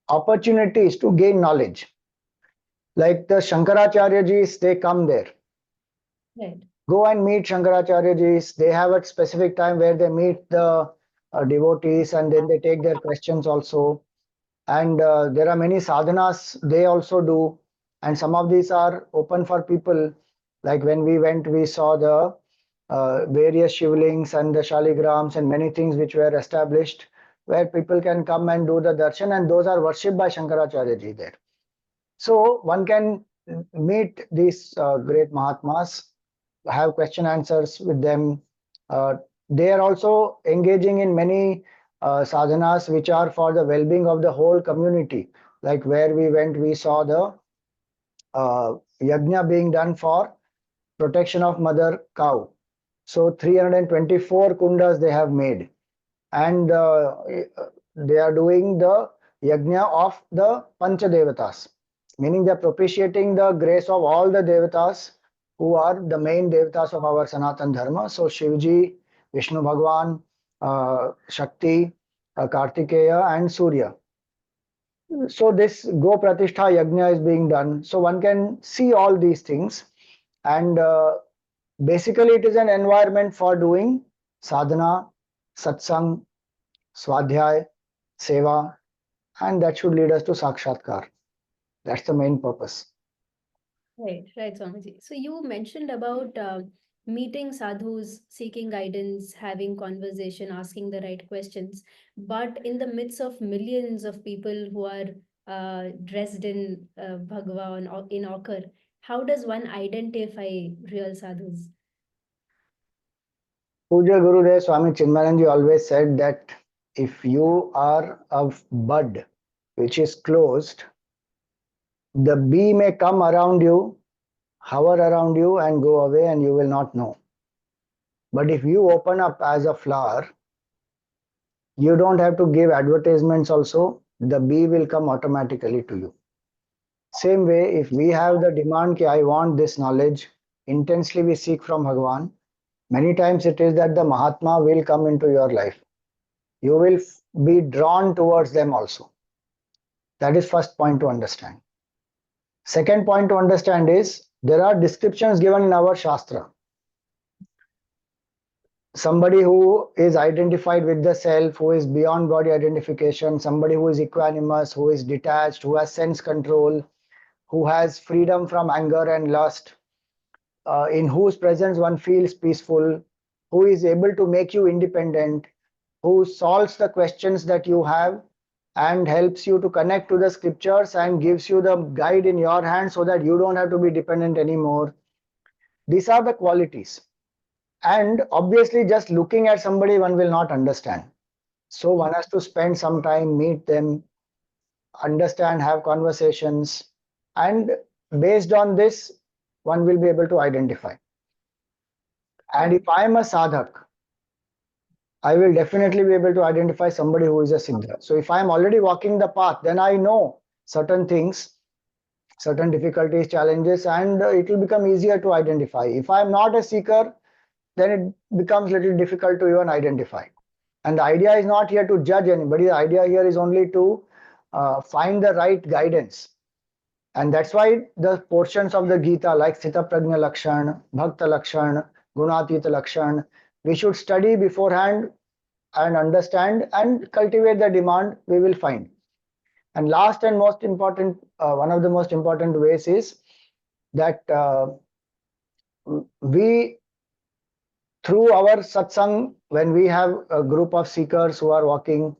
opportunities to gain knowledge. Like the Shankaracharya-jis, they come there. Right. Go and meet Shankaracharya-jis. They have a specific time where they meet the devotees and then they take their questions also. And there are many sadhanas they also do. And some of these are open for people. Like when we went, we saw the various shivlings and the shaligrams and many things which were established where people can come and do the darshan, and those are worshipped by Shankaracharya ji there. So one can meet these great Mahatmas, have question answers with them. They are also engaging in many sadhanas which are for the well-being of the whole community. Like where we went, we saw the yajna being done for protection of mother cow. So 324 kundas they have made, and they are doing the yajna of the pancha devatas, meaning they are propitiating the grace of all the devatas who are the main devatas of our Sanātana Dharma. So Shivji, Vishnu Bhagwan, Shakti, Kartikeya, and Surya. So this Go Pratishtha Yajna is being done. So one can see all these things, and basically it is an environment for doing sadhana, satsang, swadhyay, seva, and that should lead us to sakshatkar. That's the main purpose. Right, Swamiji. So you mentioned about meeting sadhus, seeking guidance, having conversation, asking the right questions. But in the midst of millions of people who are dressed in Bhagwan or in ochre, how does one identify real sadhus? Puja Gurudev Swami Chinmayananda He always said that if you are a bud which is closed, the bee may come around you, hover around you, and go away, and you will not know. But if you open up as a flower, you don't have to give advertisements also, the bee will come automatically to you. Same way, if we have the demand ki I want this knowledge, intensely we seek from Bhagavan, many times it is that the Mahatma will come into your life. You will be drawn towards them also. That is first point to understand. Second point to understand is there are descriptions given in our Shastra. Somebody who is identified with the self, who is beyond body identification, somebody who is equanimous, who is detached, who has sense control, who has freedom from anger and lust, in whose presence one feels peaceful, who is able to make you independent, who solves the questions that you have and helps you to connect to the scriptures and gives you the guide in your hand so that you don't have to be dependent anymore. These are the qualities. And obviously, just looking at somebody, one will not understand. So one has to spend some time, meet them, understand, have conversations, and based on this, one will be able to identify. And if I am a sadhak, I will definitely be able to identify somebody who is a siddha. So if I am already walking the path, then I know certain things, certain difficulties, challenges, and it will become easier to identify. If I am not a seeker, then it becomes a little difficult to even identify. And the idea is not here to judge anybody. The idea here is only to find the right guidance. And that's why the portions of the Gita like Sthita Prajna Lakshan, Bhakta Lakshan, Gunatita Lakshan, we should study beforehand and understand and cultivate the demand we will find. And last and most important, one of the most important ways is that we, through our satsang, when we have a group of seekers who are walking,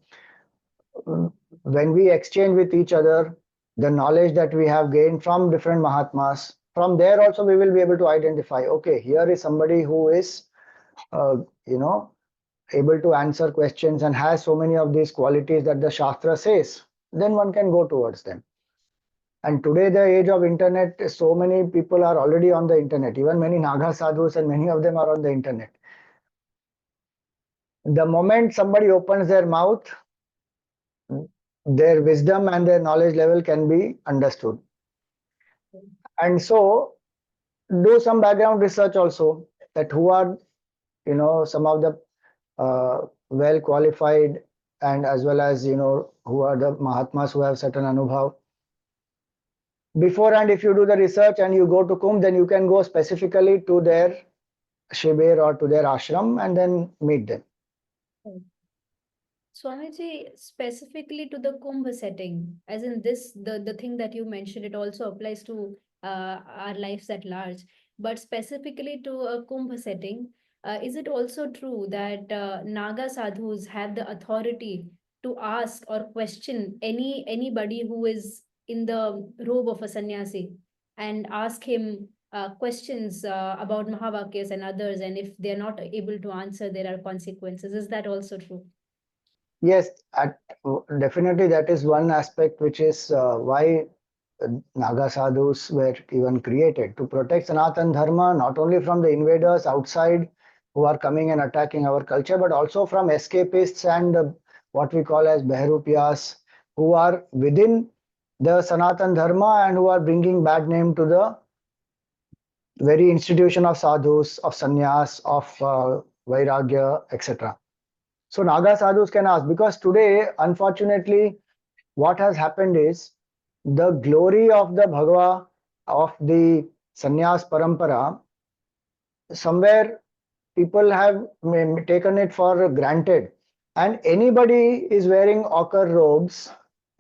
when we exchange with each other the knowledge that we have gained from different Mahatmas, from there also we will be able to identify, okay, here is somebody who is, you know, able to answer questions and has so many of these qualities that the Shastra says, then one can go towards them. And today, the age of internet, so many people are already on the internet. Even many Naga Sadhus and many of them are on the internet. The moment somebody opens their mouth, their wisdom and their knowledge level can be understood. And so, do some background research also, that who are, you know, some of the well qualified, and as well as, you know, who are the Mahatmas who have certain anubhav. Beforehand, if you do the research and you go to Kumbh, then you can go specifically to their shibir or to their ashram and then meet them. Swamiji, specifically to the Kumbh setting, as in this, the thing that you mentioned, it also applies to our lives at large. But specifically to a Kumbh setting, is it also true that Naga sadhus have the authority to ask or question anybody who is in the robe of a sannyasi? and ask him questions about Mahavakyas and others, and if they're not able to answer, there are consequences. Is that also true? Yes, definitely that is one aspect which is why Naga Sadhus were even created to protect Sanātana Dharma, not only from the invaders outside who are coming and attacking our culture, but also from escapists and what we call as Behrupiyas, who are within the Sanātana Dharma and who are bringing bad name to the very institution of sadhus, of sannyas, of vairagya, etc. So Naga Sadhus can ask, because today, unfortunately, what has happened is the glory of the Bhagava, of the sannyas parampara, somewhere people have taken it for granted. And anybody is wearing ochre robes,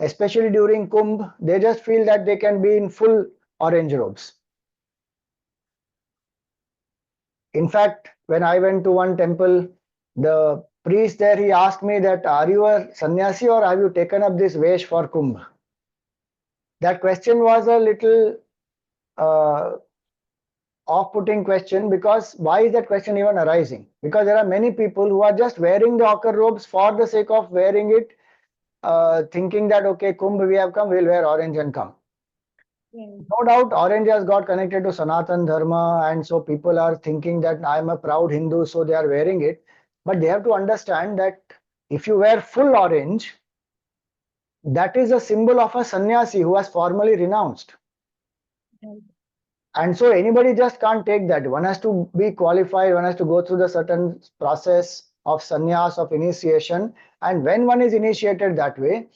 especially during Kumbh, they just feel that they can be in full orange robes. In fact, when I went to one temple, the priest there, he asked me that, are you a sannyasi or have you taken up this vesh for Kumbh? That question was a little off-putting question, because why is that question even arising? Because there are many people who are just wearing the ochre robes for the sake of wearing it, thinking that, okay, Kumbh we have come, we'll wear orange and come. No doubt orange has got connected to Sanātana Dharma, and so people are thinking that I'm a proud Hindu, so they are wearing it. But they have to understand that if you wear full orange, that is a symbol of a sannyasi who has formally renounced. Right. And so anybody just can't take that. One has to be qualified, one has to go through the certain process of sannyas, of initiation. And when one is initiated that way,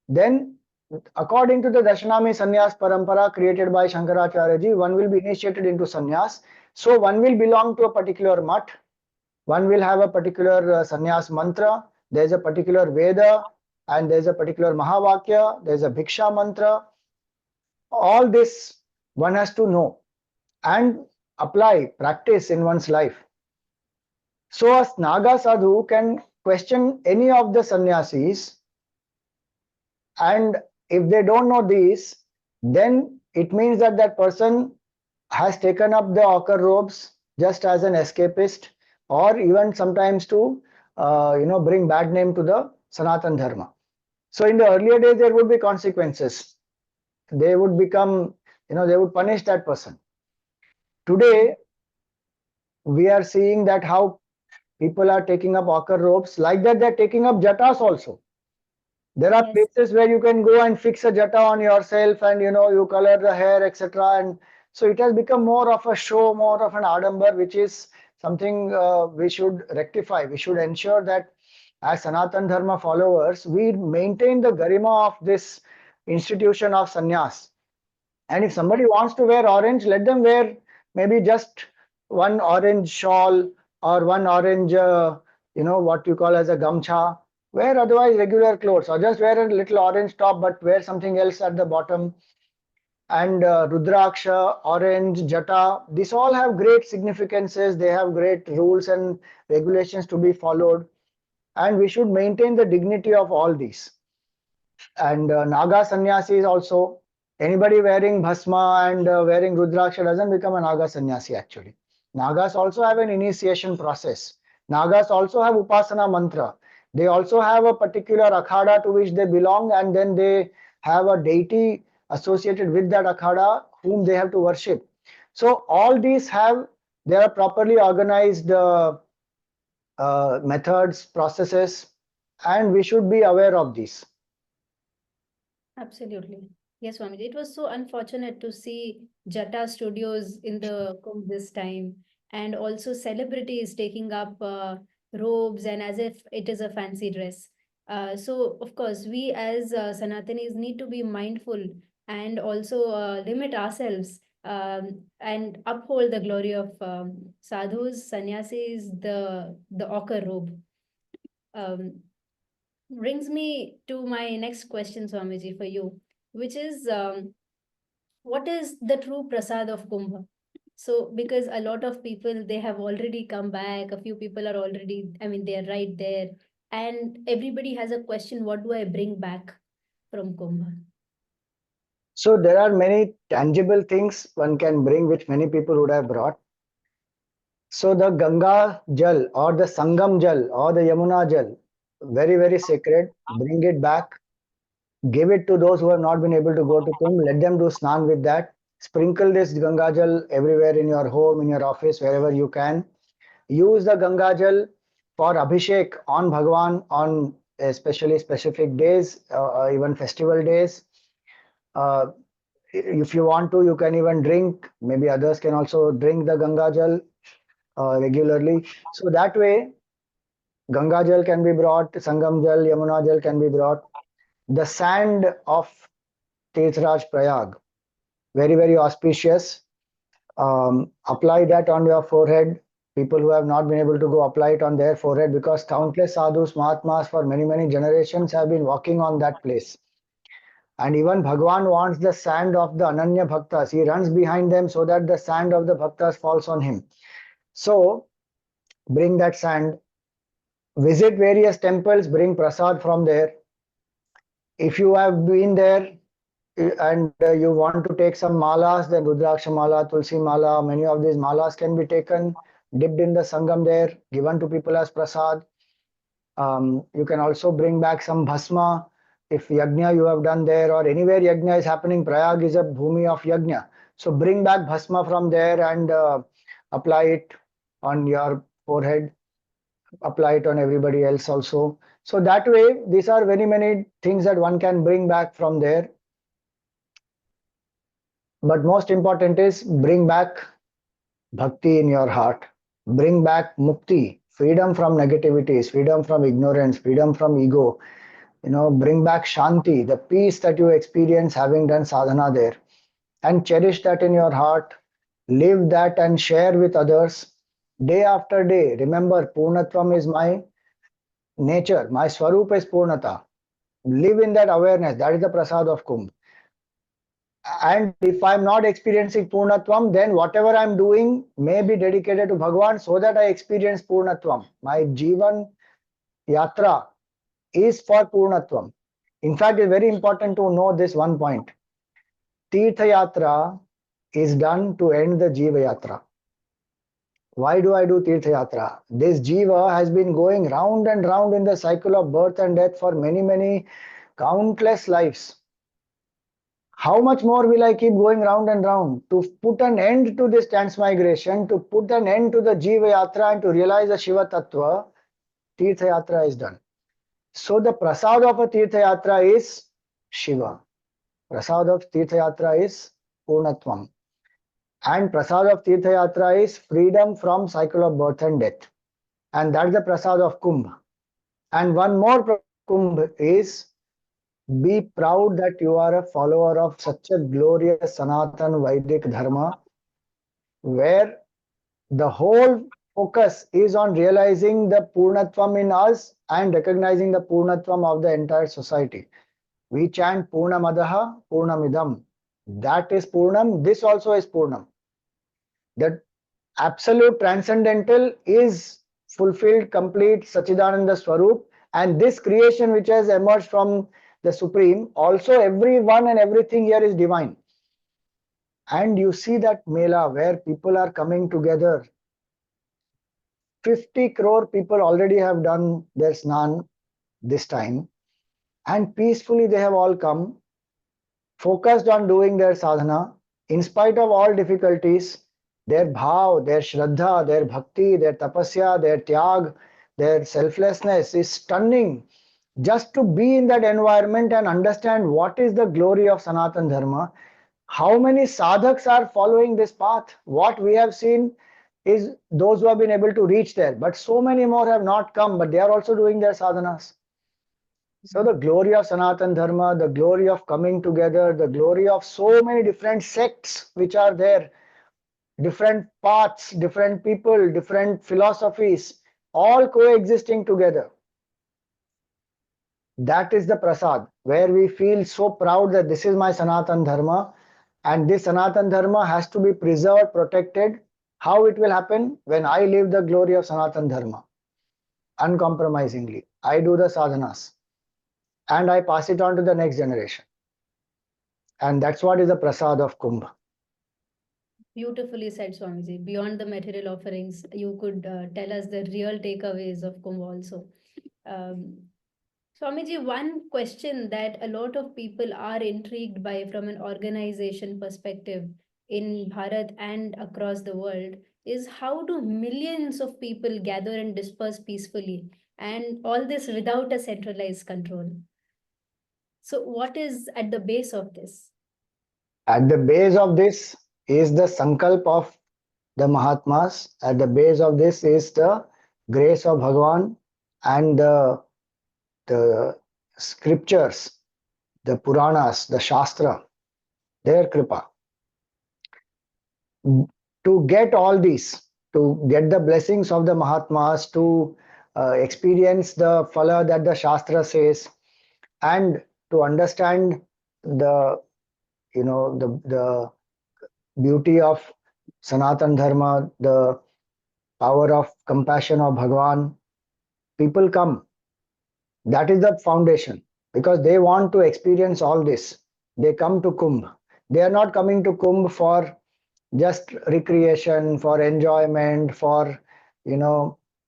then according to the Dashanami Sannyas Parampara created by Shankaracharya ji, one will be initiated into sannyas. So one will belong to a particular mat, one will have a particular sannyas mantra, there is a particular Veda, and there is a particular Mahavakya, there is a Bhiksha mantra. All this one has to know and apply, practice in one's life. So a Naga Sadhu can question any of the sannyasis, and if they don't know these, then it means that that person has taken up the ochre robes just as an escapist, or even sometimes to bring bad name to the Sanātana Dharma. So in the earlier days there would be consequences. They would become, they would punish that person. Today we are seeing that how people are taking up ochre robes, like that they're taking up jatas also. There are places where you can go and fix a jata on yourself, and you color the hair, etc. And so it has become more of a show, more of an adambar, which is something we should rectify. We should ensure that as Sanātana Dharma followers, we maintain the garima of this institution of sannyas. And if somebody wants to wear orange, let them wear maybe just one orange shawl or one orange, what you call as a gamcha. Wear otherwise regular clothes, or just wear a little orange top but wear something else at the bottom. And Rudraksha, orange, jata, these all have great significances. They have great rules and regulations to be followed. And we should maintain the dignity of all these. And Naga sannyasis also, anybody wearing bhasma and wearing Rudraksha doesn't become a Naga sannyasi actually. Nagas also have an initiation process. Nagas also have upasana mantra. They also have a particular akhada to which they belong, and then they have a deity associated with that akhada whom they have to worship. So all these there are properly organized methods, processes, and we should be aware of these. Absolutely. Yes, Swami. It was so unfortunate to see Jata studios in the Kumbh this time, and also celebrities taking up robes and as if it is a fancy dress. So, of course, we as Sanatanis need to be mindful and also limit ourselves and uphold the glory of sadhus, sannyasis, the ochre robe. Um, Brings me to my next question, Swamiji, for you, which is what is the true prasad of Kumbh? So, because a lot of people, they have already come back, a few people are already, I mean, they're right there, and everybody has a question, what do I bring back from Kumbh? So there are many tangible things one can bring, which many people would have brought. So the Ganga Jal or the Sangam Jal or the Yamuna Jal, very, very sacred. Bring it back. Give it to those who have not been able to go to Kumbh. Let them do snan with that. Sprinkle this Ganga Jal everywhere in your home, in your office, wherever you can. Use the Ganga Jal for Abhishek on Bhagwan on especially specific days, even festival days. Uh, if you want to, you can even drink. Maybe others can also drink the Ganga Jal regularly. So that way, Ganga Jal can be brought, Sangam Jal, Yamuna Jal can be brought. The sand of Tirthraj Prayag, very, very auspicious. Apply that on your forehead. People who have not been able to go, apply it on their forehead, because countless sadhus, mahatmas for many, many generations have been walking on that place. And even Bhagwan wants the sand of the Ananya Bhaktas. He runs behind them so that the sand of the Bhaktas falls on him. So bring that sand. Visit various temples, bring prasad from there. If you have been there and you want to take some malas, then Rudraksha mala, Tulsi mala, many of these malas can be taken, dipped in the Sangam there, given to people as prasad. You can also bring back some bhasma. If yajna you have done there or anywhere yajna is happening, Prayag is a bhumi of yajna. So bring back bhasma from there and apply it on your forehead, apply it on everybody else also. So that way, these are very many things that one can bring back from there. But most important is bring back bhakti in your heart. Bring back mukti, freedom from negativities, freedom from ignorance, freedom from ego. Bring back shanti, the peace that you experience having done sadhana there. And cherish that in your heart. Live that and share with others. Day after day, remember, Purnatvam is my nature. My Swarup is Purnata. Live in that awareness. That is the prasad of Kumbh. And if I'm not experiencing Purnatvam, then whatever I'm doing may be dedicated to Bhagwan so that I experience Purnatvam. My Jivan Yatra is for Purnatvam. In fact, it's very important to know this one point. Tirtha Yatra is done to end the Jiva Yatra. Why do I do Tirtha Yatra? This Jiva has been going round and round in the cycle of birth and death for many, many countless lives. How much more will I keep going round and round? To put an end to this transmigration, to put an end to the Jiva Yatra and to realize the Shiva Tattva, Tirtha Yatra is done. So the prasad of a Tirtha Yatra is Shiva. Prasad of Tirtha Yatra is Purnatvam. And prasad of Tirtha Yatra is freedom from cycle of birth and death. And that's the prasad of Kumbh. And one more Kumbh is be proud that you are a follower of such a glorious Sanātana Vedic Dharma, where the whole focus is on realizing the Purnatvam in us and recognizing the Purnatvam of the entire society. We chant Purnamadaha, Purnamidam. That is Purnam. This also is Purnam. The absolute transcendental is fulfilled, complete, Sachidananda Swarup. And this creation which has emerged from the Supreme, also everyone and everything here is divine. And you see that Mela where people are coming together. 50 crore people already have done their snan this time. And peacefully they have all come, focused on doing their sadhana, in spite of all difficulties. Their bhav, their shraddha, their bhakti, their tapasya, their tyag, their selflessness is stunning. Just to be in that environment and understand what is the glory of Sanātana Dharma, how many sadhaks are following this path. What we have seen is those who have been able to reach there, but so many more have not come, but they are also doing their sadhanas. So the glory of Sanātana Dharma, the glory of coming together, the glory of so many different sects which are there, different paths, different people, different philosophies, all coexisting together. That is the prasad, where we feel so proud that this is my Sanātana Dharma, and this Sanātana Dharma has to be preserved, protected. How it will happen? When I live the glory of Sanātana Dharma, uncompromisingly. I do the sadhanas, and I pass it on to the next generation. And that's what is the prasad of Kumbh. Beautifully said, Swamiji. Beyond the material offerings, you could tell us the real takeaways of Kumbh also. Um, Swamiji, one question that a lot of people are intrigued by from an organization perspective in Bharat and across the world is how do millions of people gather and disperse peacefully, and all this without a centralized control? So, what is at the base of this? At the base of this is the sankalp of the Mahatmas. At the base of this is the grace of Bhagavan and the scriptures, the Puranas, the Shastra, their Kripa. To get all these, to get the blessings of the Mahatmas, to experience the phala that the Shastra says, and to understand the the beauty of Sanātana Dharma, the power of compassion of Bhagavan, people come. That is the foundation, because they want to experience all this. They come to Kumbh. They are not coming to Kumbh for just recreation, for enjoyment, for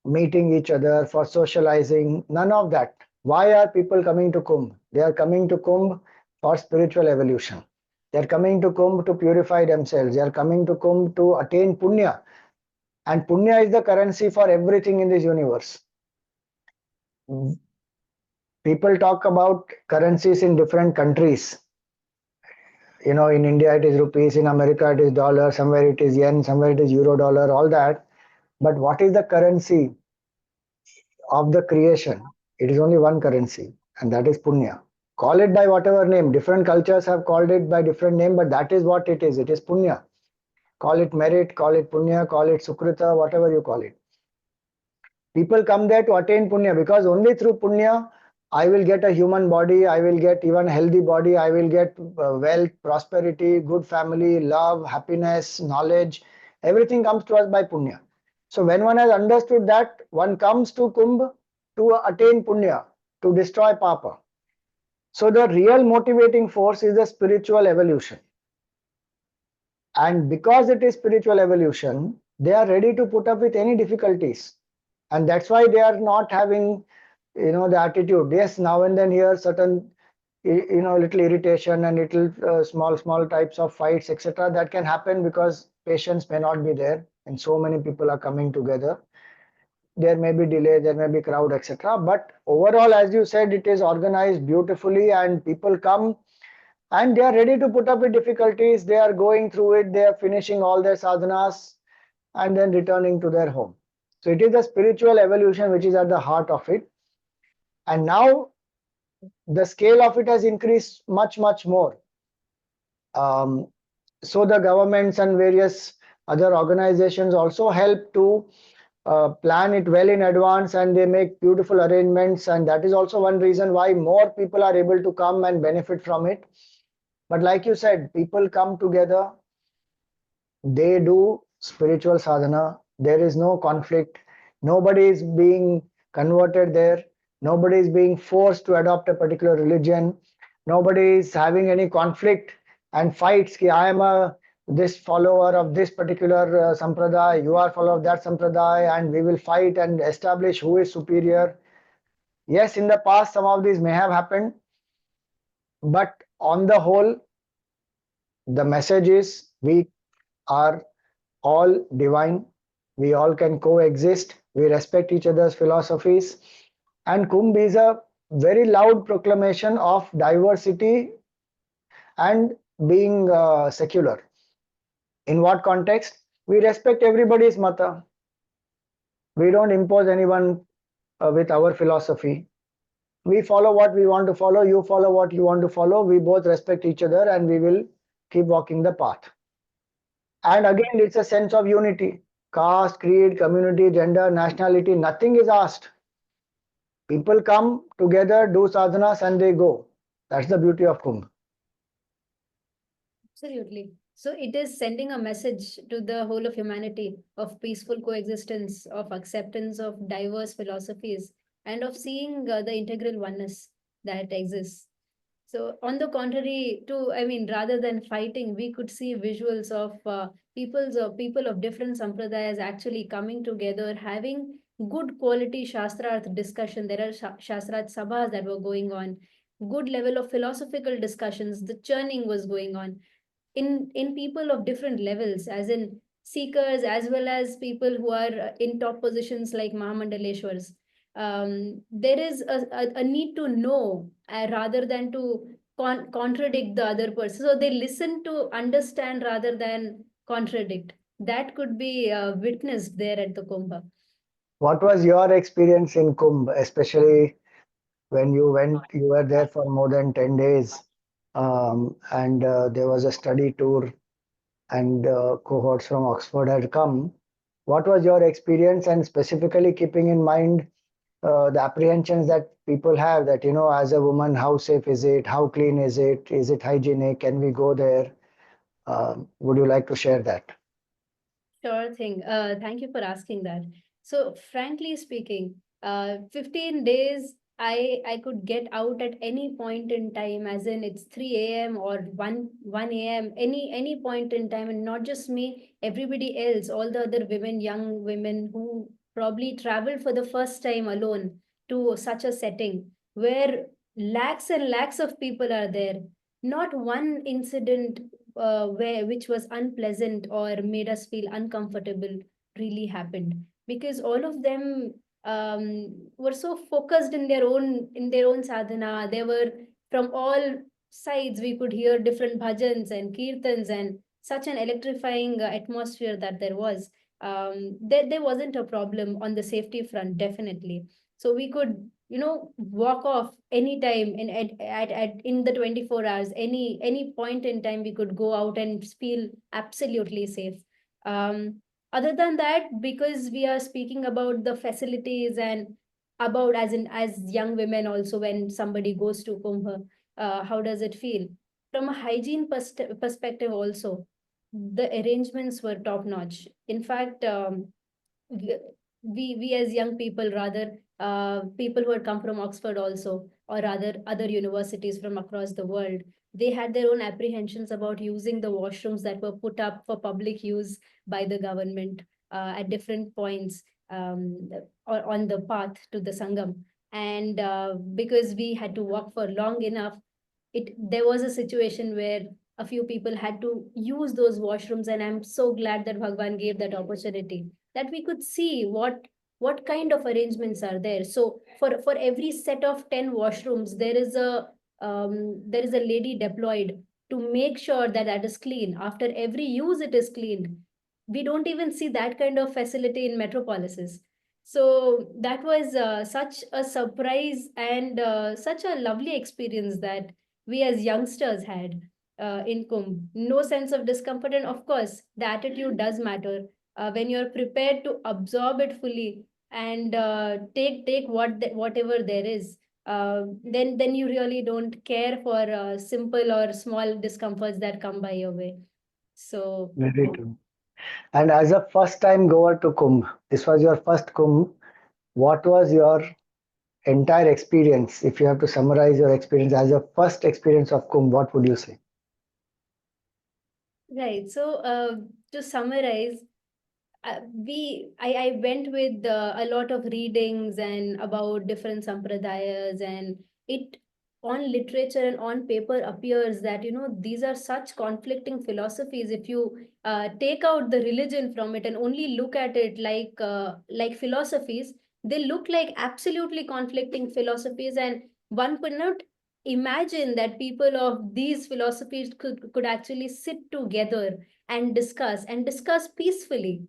meeting each other, for socializing. None of that. Why are people coming to Kumbh? They are coming to Kumbh for spiritual evolution. They are coming to Kumbh to purify themselves. They are coming to Kumbh to attain punya. And punya is the currency for everything in this universe. People talk about currencies in different countries. In India it is rupees, in America it is dollar, somewhere it is yen, somewhere it is euro dollar, all that. But what is the currency of the creation? It is only one currency, and that is punya. Call it by whatever name. Different cultures have called it by different name, but that is what it is. It is punya. Call it merit, call it punya, call it sukrita, whatever you call it. People come there to attain punya, because only through punya I will get a human body, I will get even healthy body, I will get wealth, prosperity, good family, love, happiness, knowledge. Everything comes to us by punya. So when one has understood that, one comes to Kumbh to attain punya, to destroy pāpa. So the real motivating force is the spiritual evolution. And because it is spiritual evolution, they are ready to put up with any difficulties. And that's why they are not having the attitude. Yes, now and then here certain little irritation and little small types of fights, etc., that can happen because patience may not be there and so many people are coming together. There may be delay, there may be crowd, etc., but overall, as you said, it is organized beautifully and people come and they are ready to put up with difficulties. They are going through it, they are finishing all their sadhanas and then returning to their home. So it is the spiritual evolution which is at the heart of it. And now the scale of it has increased much more. So the governments and various other organizations also help to plan it well in advance, and they make beautiful arrangements, and that is also one reason why more people are able to come and benefit from it. But like you said, people come together, they do spiritual sadhana, there is no conflict, nobody is being converted there, nobody is being forced to adopt a particular religion, nobody is having any conflict and fights ki I am this follower of this particular sampradaya, you are follower of that sampradaya, and we will fight and establish who is superior. Yes, in the past some of these may have happened, but on the whole the message is we are all divine, we all can coexist, we respect each other's philosophies, and Kumbh is a very loud proclamation of diversity and being secular. In what context? We respect everybody's mata. We don't impose anyone with our philosophy. We follow what we want to follow, you follow what you want to follow, we both respect each other and we will keep walking the path. And again, it's a sense of unity. Caste, creed, community, gender, nationality, nothing is asked. People come together, do sadhanas, and they go. That's the beauty of Kumbh. Absolutely. So it is sending a message to the whole of humanity of peaceful coexistence, of acceptance of diverse philosophies, and of seeing the integral oneness that exists. So on the contrary to, I mean, rather than fighting, we could see visuals of people of different sampradayas actually coming together, having good quality Shastrarth discussion. There are Shastrarth sabhas that were going on, good level of philosophical discussions. The churning was going on in people of different levels, as in seekers as well as people who are in top positions like Mahamandaleshwars. There is a need to know rather than to contradict the other person. So they listen to understand rather than contradict. That could be witnessed there at the Kumbha. What was your experience in Kumbh, especially when you went? You were there for more than 10 days, and there was a study tour, and cohorts from Oxford had come. What was your experience, and specifically keeping in mind the apprehensions that people have that, as a woman, how safe is it? How clean is it? Is it hygienic? Can we go there? Would you like to share that? Sure thing. Thank you for asking that. So, frankly speaking, 15 days, I could get out at any point in time, as in it's 3 a.m. or 1 a.m., any point in time, and not just me, everybody else, all the other women, young women who probably traveled for the first time alone to such a setting where lakhs and lakhs of people are there. Not one incident which was unpleasant or made us feel uncomfortable really happened, because all of them were so focused in their own sadhana. They were from all sides. We could hear different bhajans and kirtans and such an electrifying atmosphere that there was. There wasn't a problem on the safety front, definitely. So we could, walk off anytime in the 24 hours, any point in time we could go out and feel absolutely safe. Other than that, because we are speaking about the facilities and about, as young women also, when somebody goes to Kumbh, how does it feel from a hygiene perspective also? The arrangements were top notch. In fact, we as young people, rather people who had come from Oxford also, or rather other universities from across the world, they had their own apprehensions about using the washrooms that were put up for public use by the government at different points, or on the path to the Sangam. And because we had to walk for long enough, there was a situation where a few people had to use those washrooms, and I'm so glad that Bhagwan gave that opportunity, that we could see what kind of arrangements are there. So for every set of 10 washrooms, there is a lady deployed to make sure that that is clean. After every use, it is cleaned. We don't even see that kind of facility in metropolises. So that was such a surprise and such a lovely experience that we as youngsters had in Kumbh. No sense of discomfort, and of course, the attitude does matter. When you're prepared to absorb it fully and take whatever there is, then you really don't care for simple or small discomforts that come by your way. So Very true. And as a first time goer to Kumbh, this was your first Kumbh. What was your entire experience? If you have to summarize your experience as a first experience of Kumbh, what would you say? right. So to summarize, I went with a lot of readings and about different sampradayas, and it on literature and on paper appears that these are such conflicting philosophies. If you take out the religion from it and only look at it like philosophies, they look like absolutely conflicting philosophies, and one could not imagine that people of these philosophies could actually sit together and discuss peacefully.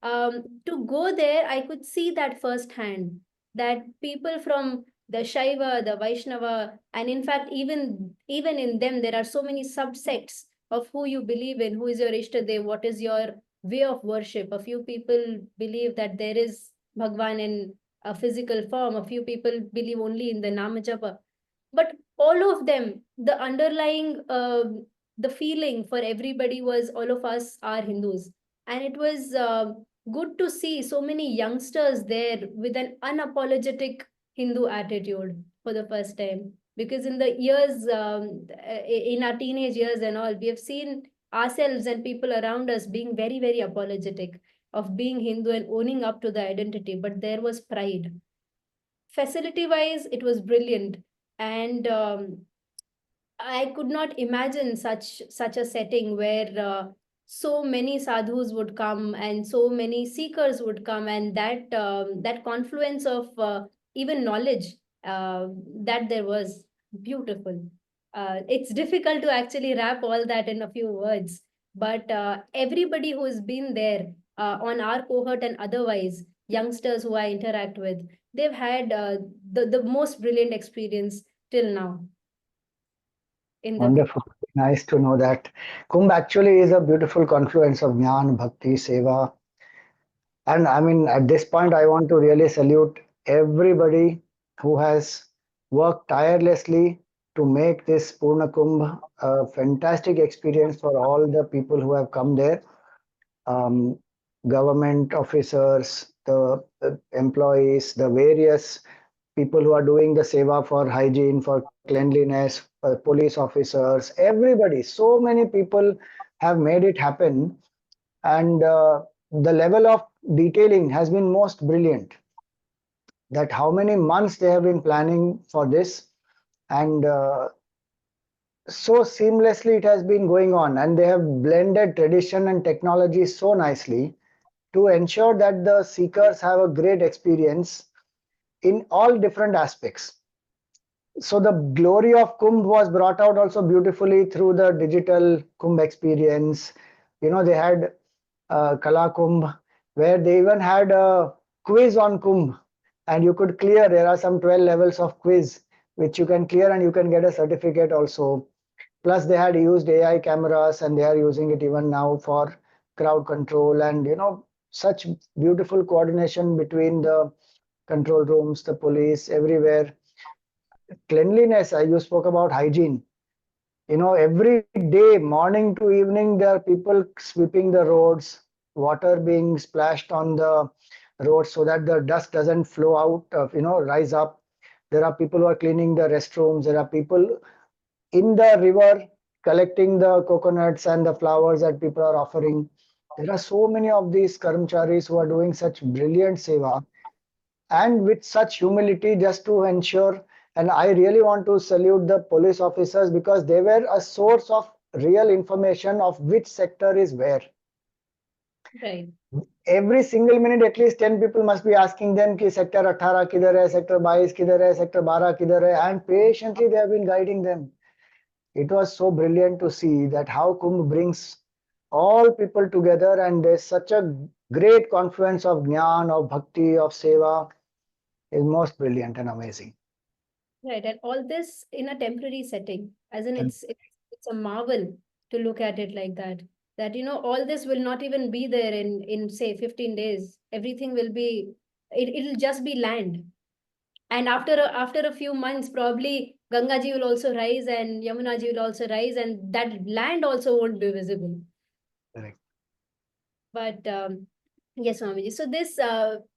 To go there, I could see that firsthand, that people from the Shaiva, the Vaishnava, and in fact, even in them, there are so many subsects of who you believe in, who is your Ishtadev, what is your way of worship. A few people believe that there is Bhagwan in a physical form. A few people believe only in the Namajapa. But all of them, the underlying, the feeling for everybody was all of us are Hindus. And it was good to see so many youngsters there with an unapologetic Hindu attitude for the first time. because in the years, in our teenage years and all, we have seen ourselves and people around us being very, very apologetic of being Hindu and owning up to the identity, but there was pride. Facility wise, it was brilliant. And I could not imagine such a setting where so many sadhus would come and so many seekers would come, and that confluence of even knowledge that there was beautiful. It's difficult to actually wrap all that in a few words, but everybody who has been there on our cohort and otherwise, youngsters who I interact with, they've had the most brilliant experience till now in the Kumbh. Wonderful. Nice to know that. Kumbh actually is a beautiful confluence of Jnana, Bhakti, Seva. And I mean, at this point, I want to really salute everybody who has worked tirelessly to make this Purna Kumbh a fantastic experience for all the people who have come there. Government officers, the employees, the various people who are doing the seva for hygiene, for cleanliness, police officers, everybody, so many people have made it happen. And the level of detailing has been most brilliant. That how many months they have been planning for this, and so seamlessly it has been going on, and they have blended tradition and technology so nicely to ensure that the seekers have a great experience in all different aspects. So the glory of Kumbh was brought out also beautifully through the digital Kumbh experience. You know, they had Kala Kumbh, where they even had a quiz on Kumbh, and you could clear. There are some 12 levels of quiz which you can clear, and you can get a certificate also. Plus, they had used AI cameras, and they are using it even now for crowd control, and you know, such beautiful coordination between the control rooms, the police, everywhere. Cleanliness, you spoke about hygiene. You know, every day, morning to evening, there are people sweeping the roads, water being splashed on the roads so that the dust doesn't flow out, rise up. There are people who are cleaning the restrooms. There are people in the river collecting the coconuts and the flowers that people are offering. There are so many of these karmcharis who are doing such brilliant seva, and with such humility, just to ensure. And I really want to salute the police officers, because they were a source of real information of which sector is where. Right. Every single minute, at least 10 people must be asking them ki sector 18 kidhar hai, sector 22 kidhar hai, sector 12 kidhar hai, and patiently they have been guiding them. It was so brilliant to see that how Kumbh brings all people together, and there's such a great confluence of Jnana, of Bhakti, of Seva. Is most brilliant and amazing. Right, and all this in a temporary setting, as in it's a marvel to look at it like that. That all this will not even be there in say 15 days. Everything will be it'll just be land. And after a few months, probably Ganga ji will also rise and Yamuna ji will also rise, and that land also won't be visible. Correct. But yes, Swamiji. So this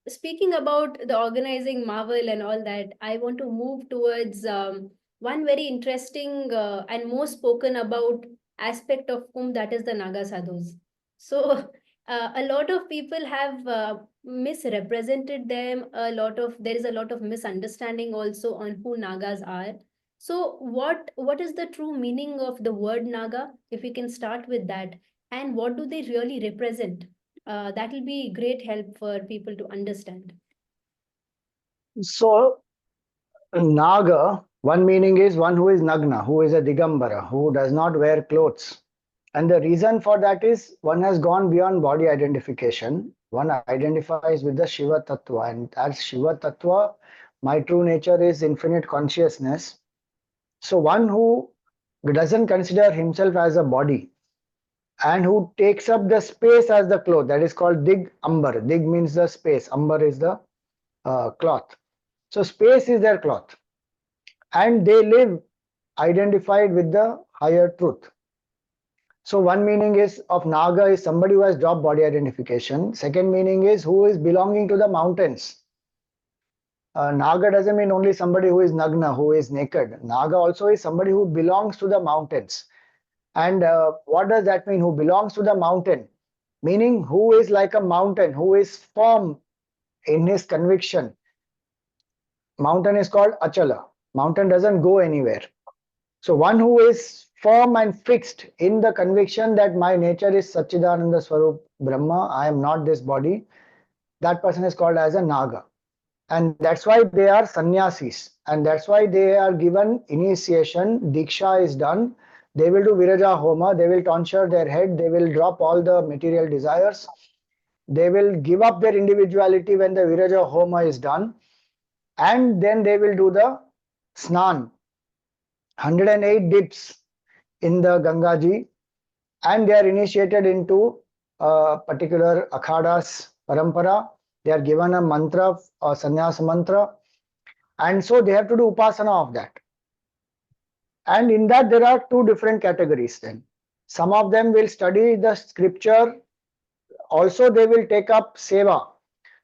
speaking about the organizing marvel and all that, I want to move towards one very interesting and most spoken about aspect of Kumbh, that is the Naga Sadhus. So a lot of people have misrepresented them. There is a lot of misunderstanding also on who Nagas are. So what is the true meaning of the word Naga? If we can start with that, and what do they really represent? That will be great help for people to understand. So, Naga, one meaning is one who is Nagna, who is a Digambara, who does not wear clothes. And the reason for that is one has gone beyond body identification. One identifies with the Shiva Tattva, and as Shiva Tattva, my true nature is infinite consciousness. So, one who doesn't consider himself as a body, and who takes up the space as the cloth, that is called Dig Ambar. Dig means the space, Ambar is the cloth. So space is their cloth, and they live identified with the higher truth. So one meaning is of Naga is somebody who has dropped body identification. Second meaning is who is belonging to the mountains. Naga doesn't mean only somebody who is nagna, who is naked. Naga also is somebody who belongs to the mountains. And what does that mean? Who belongs to the mountain? Meaning who is like a mountain, who is firm in his conviction. Mountain is called Achala. Mountain doesn't go anywhere. So one who is firm and fixed in the conviction that my nature is Satchidananda Swarup Brahma, I am not this body, that person is called as a Naga. And that's why they are sannyasis. And that's why they are given initiation, Diksha is done. They will do Viraja Homa, they will tonsure their head, they will drop all the material desires. They will give up their individuality when the Viraja Homa is done. And then they will do the Snan, 108 dips in the Gangaji, and they are initiated into a particular Akhadas Parampara. They are given a mantra, a sannyasa mantra, and so they have to do upasana of that. And in that there are two different categories then. Some of them will study the scripture, also they will take up seva.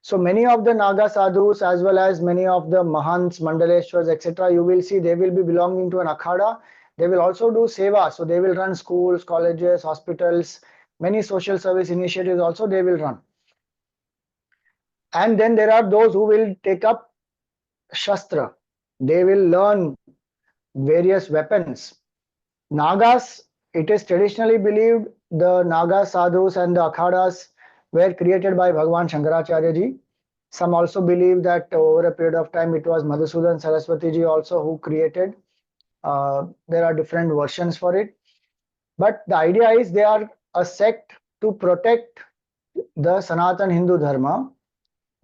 So many of the Naga Sadhus as well as many of the Mahants, Mandaleshwars, etc., you will see they will be belonging to an Akhada. They will also do seva. So they will run schools, colleges, hospitals, many social service initiatives also they will run. And then there are those who will take up Shastra. They will learn various weapons. Nagas, it is traditionally believed the Naga Sadhus and the Akhadas were created by Bhagavan Shankaracharya ji. Some also believe that over a period of time it was Madhusudan Saraswati ji also who created. There are different versions for it. But the idea is they are a sect to protect the Sanatana Hindu Dharma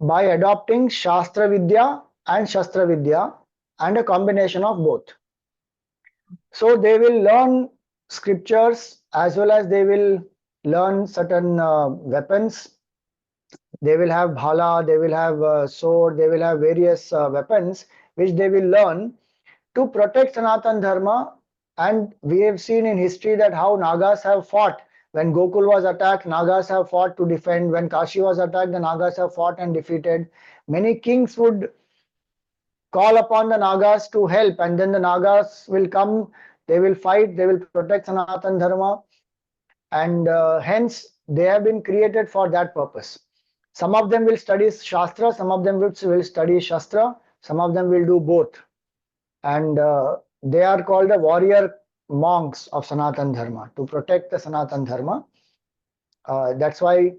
by adopting Shastra Vidya and Shastra Vidya and a combination of both. So they will learn scriptures as well as they will learn certain weapons. They will have bhala, they will have sword, they will have various weapons which they will learn to protect Sanatana Dharma. And we have seen in history that how Nagas have fought. When Gokul was attacked, Nagas have fought to defend. When Kashi was attacked, the Nagas have fought and defeated. Many kings would call upon the Nagas to help, and then the Nagas will come, they will fight, they will protect Sanatana Dharma, and hence they have been created for that purpose. Some of them will study Shastra, some of them will study Shastra, some of them will do both. And they are called the warrior monks of Sanatana Dharma to protect the Sanatana Dharma. That's why,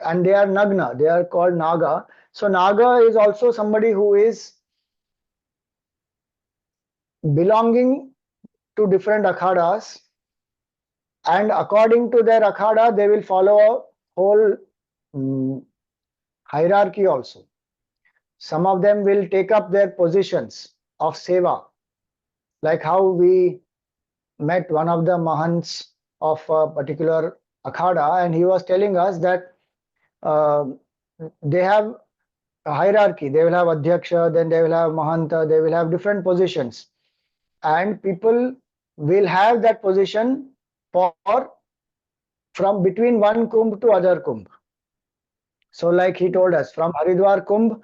and they are Nagna, they are called Naga. So Naga is also somebody who is belonging to different akhadas, and according to their akhada they will follow a whole hierarchy also. Some of them will take up their positions of seva, like how we met one of the mahants of a particular akhada, and he was telling us that they have a hierarchy. They will have adhyaksha, then they will have mahanta, they will have different positions, and people will have that position for from between one kumbh to other kumbh. So like he told us, from Haridwar Kumbh,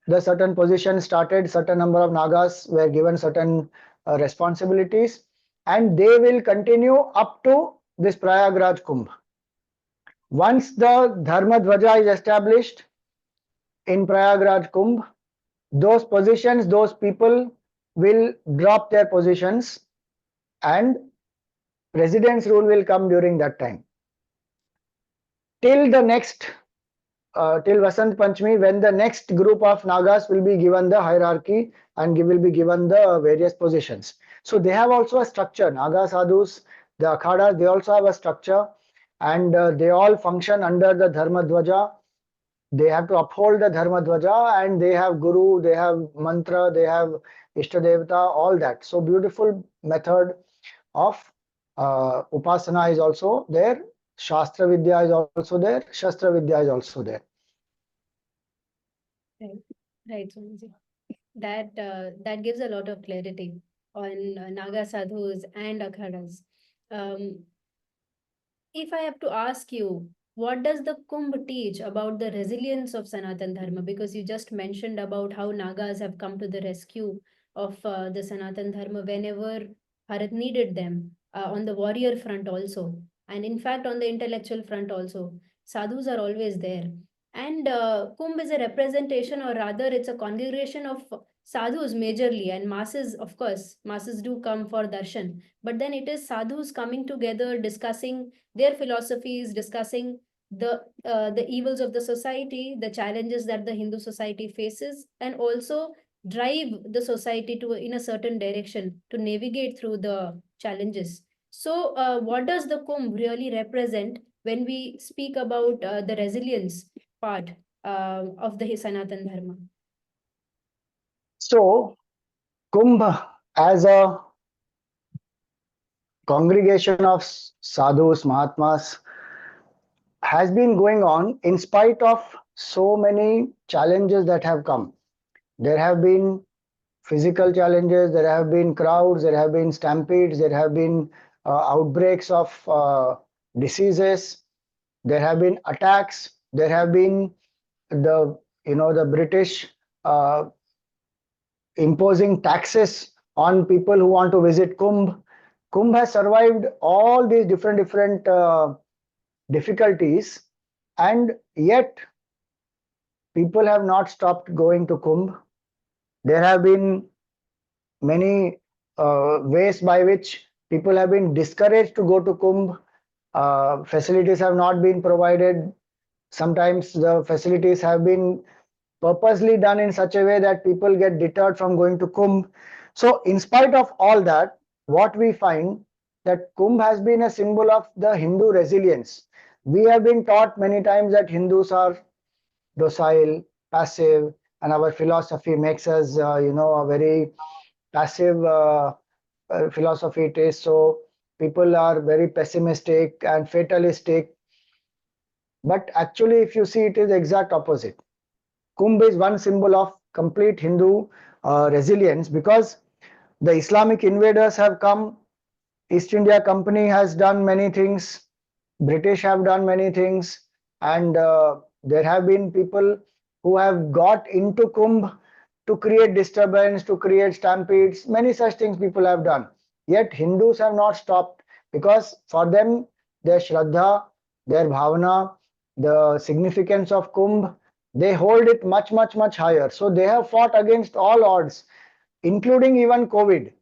the certain position started, certain number of Nagas were given certain responsibilities, and they will continue up to this Prayagraj Kumbh. Once the Dharma Dhwaja is established in Prayagraj Kumbh, those positions, those people will drop their positions, and President's rule will come during that time. Till the next, till Vasant Panchami, when the next group of Nagas will be given the hierarchy and will be given the various positions. So they have also a structure. Naga Sadhus, the Akhadas, they also have a structure, and they all function under the Dharma Dhwaja. They have to uphold the Dharma Dhwaja, and they have Guru, they have Mantra, they have Ishtadevata, all that. So beautiful method of Upasana is also there. Shastra Vidya is also there. Shastra Vidya is also there. Right, Swamiji. That gives a lot of clarity on Naga Sadhus and Akhadas. If I have to ask you, what does the Kumbh teach about the resilience of Sanatana Dharma? Because you just mentioned about how Nagas have come to the rescue of the Sanatana Dharma whenever Bharat needed them, on the warrior front also, and in fact on the intellectual front also. Sadhus are always there. And Kumbh is a representation, or rather, it's a congregation of sadhus majorly, and masses, of course, masses do come for darshan. But then it is sadhus coming together, discussing their philosophies, discussing the evils of the society, the challenges that the Hindu society faces, and also drive the society to in a certain direction to navigate through the challenges. So, what does the Kumbh really represent when we speak about the resilience part of the Sanatana Dharma? So, Kumbh as a congregation of sadhus, mahatmas, has been going on in spite of so many challenges that have come. There have been physical challenges, there have been crowds, there have been stampedes, there have been outbreaks of diseases, there have been attacks, there have been the British imposing taxes on people who want to visit Kumbh. Kumbh has survived all these different difficulties, and yet people have not stopped going to Kumbh. There have been many ways by which people have been discouraged to go to Kumbh. Facilities have not been provided. Sometimes the facilities have been purposely done in such a way that people get deterred from going to Kumbh. So in spite of all that, what we find that Kumbh has been a symbol of the Hindu resilience. We have been taught many times that Hindus are docile, passive, and our philosophy makes us, a very passive philosophy it is. So people are very pessimistic and fatalistic. But actually, if you see, it is the exact opposite. Kumbh is one symbol of complete Hindu resilience, because the Islamic invaders have come, East India Company has done many things, British have done many things, and there have been people who have got into Kumbh to create disturbance, to create stampedes, many such things people have done. Yet Hindus have not stopped, because for them, their Shraddha, their Bhavana, the significance of Kumbh, they hold it much, much, much higher. So they have fought against all odds, including even COVID.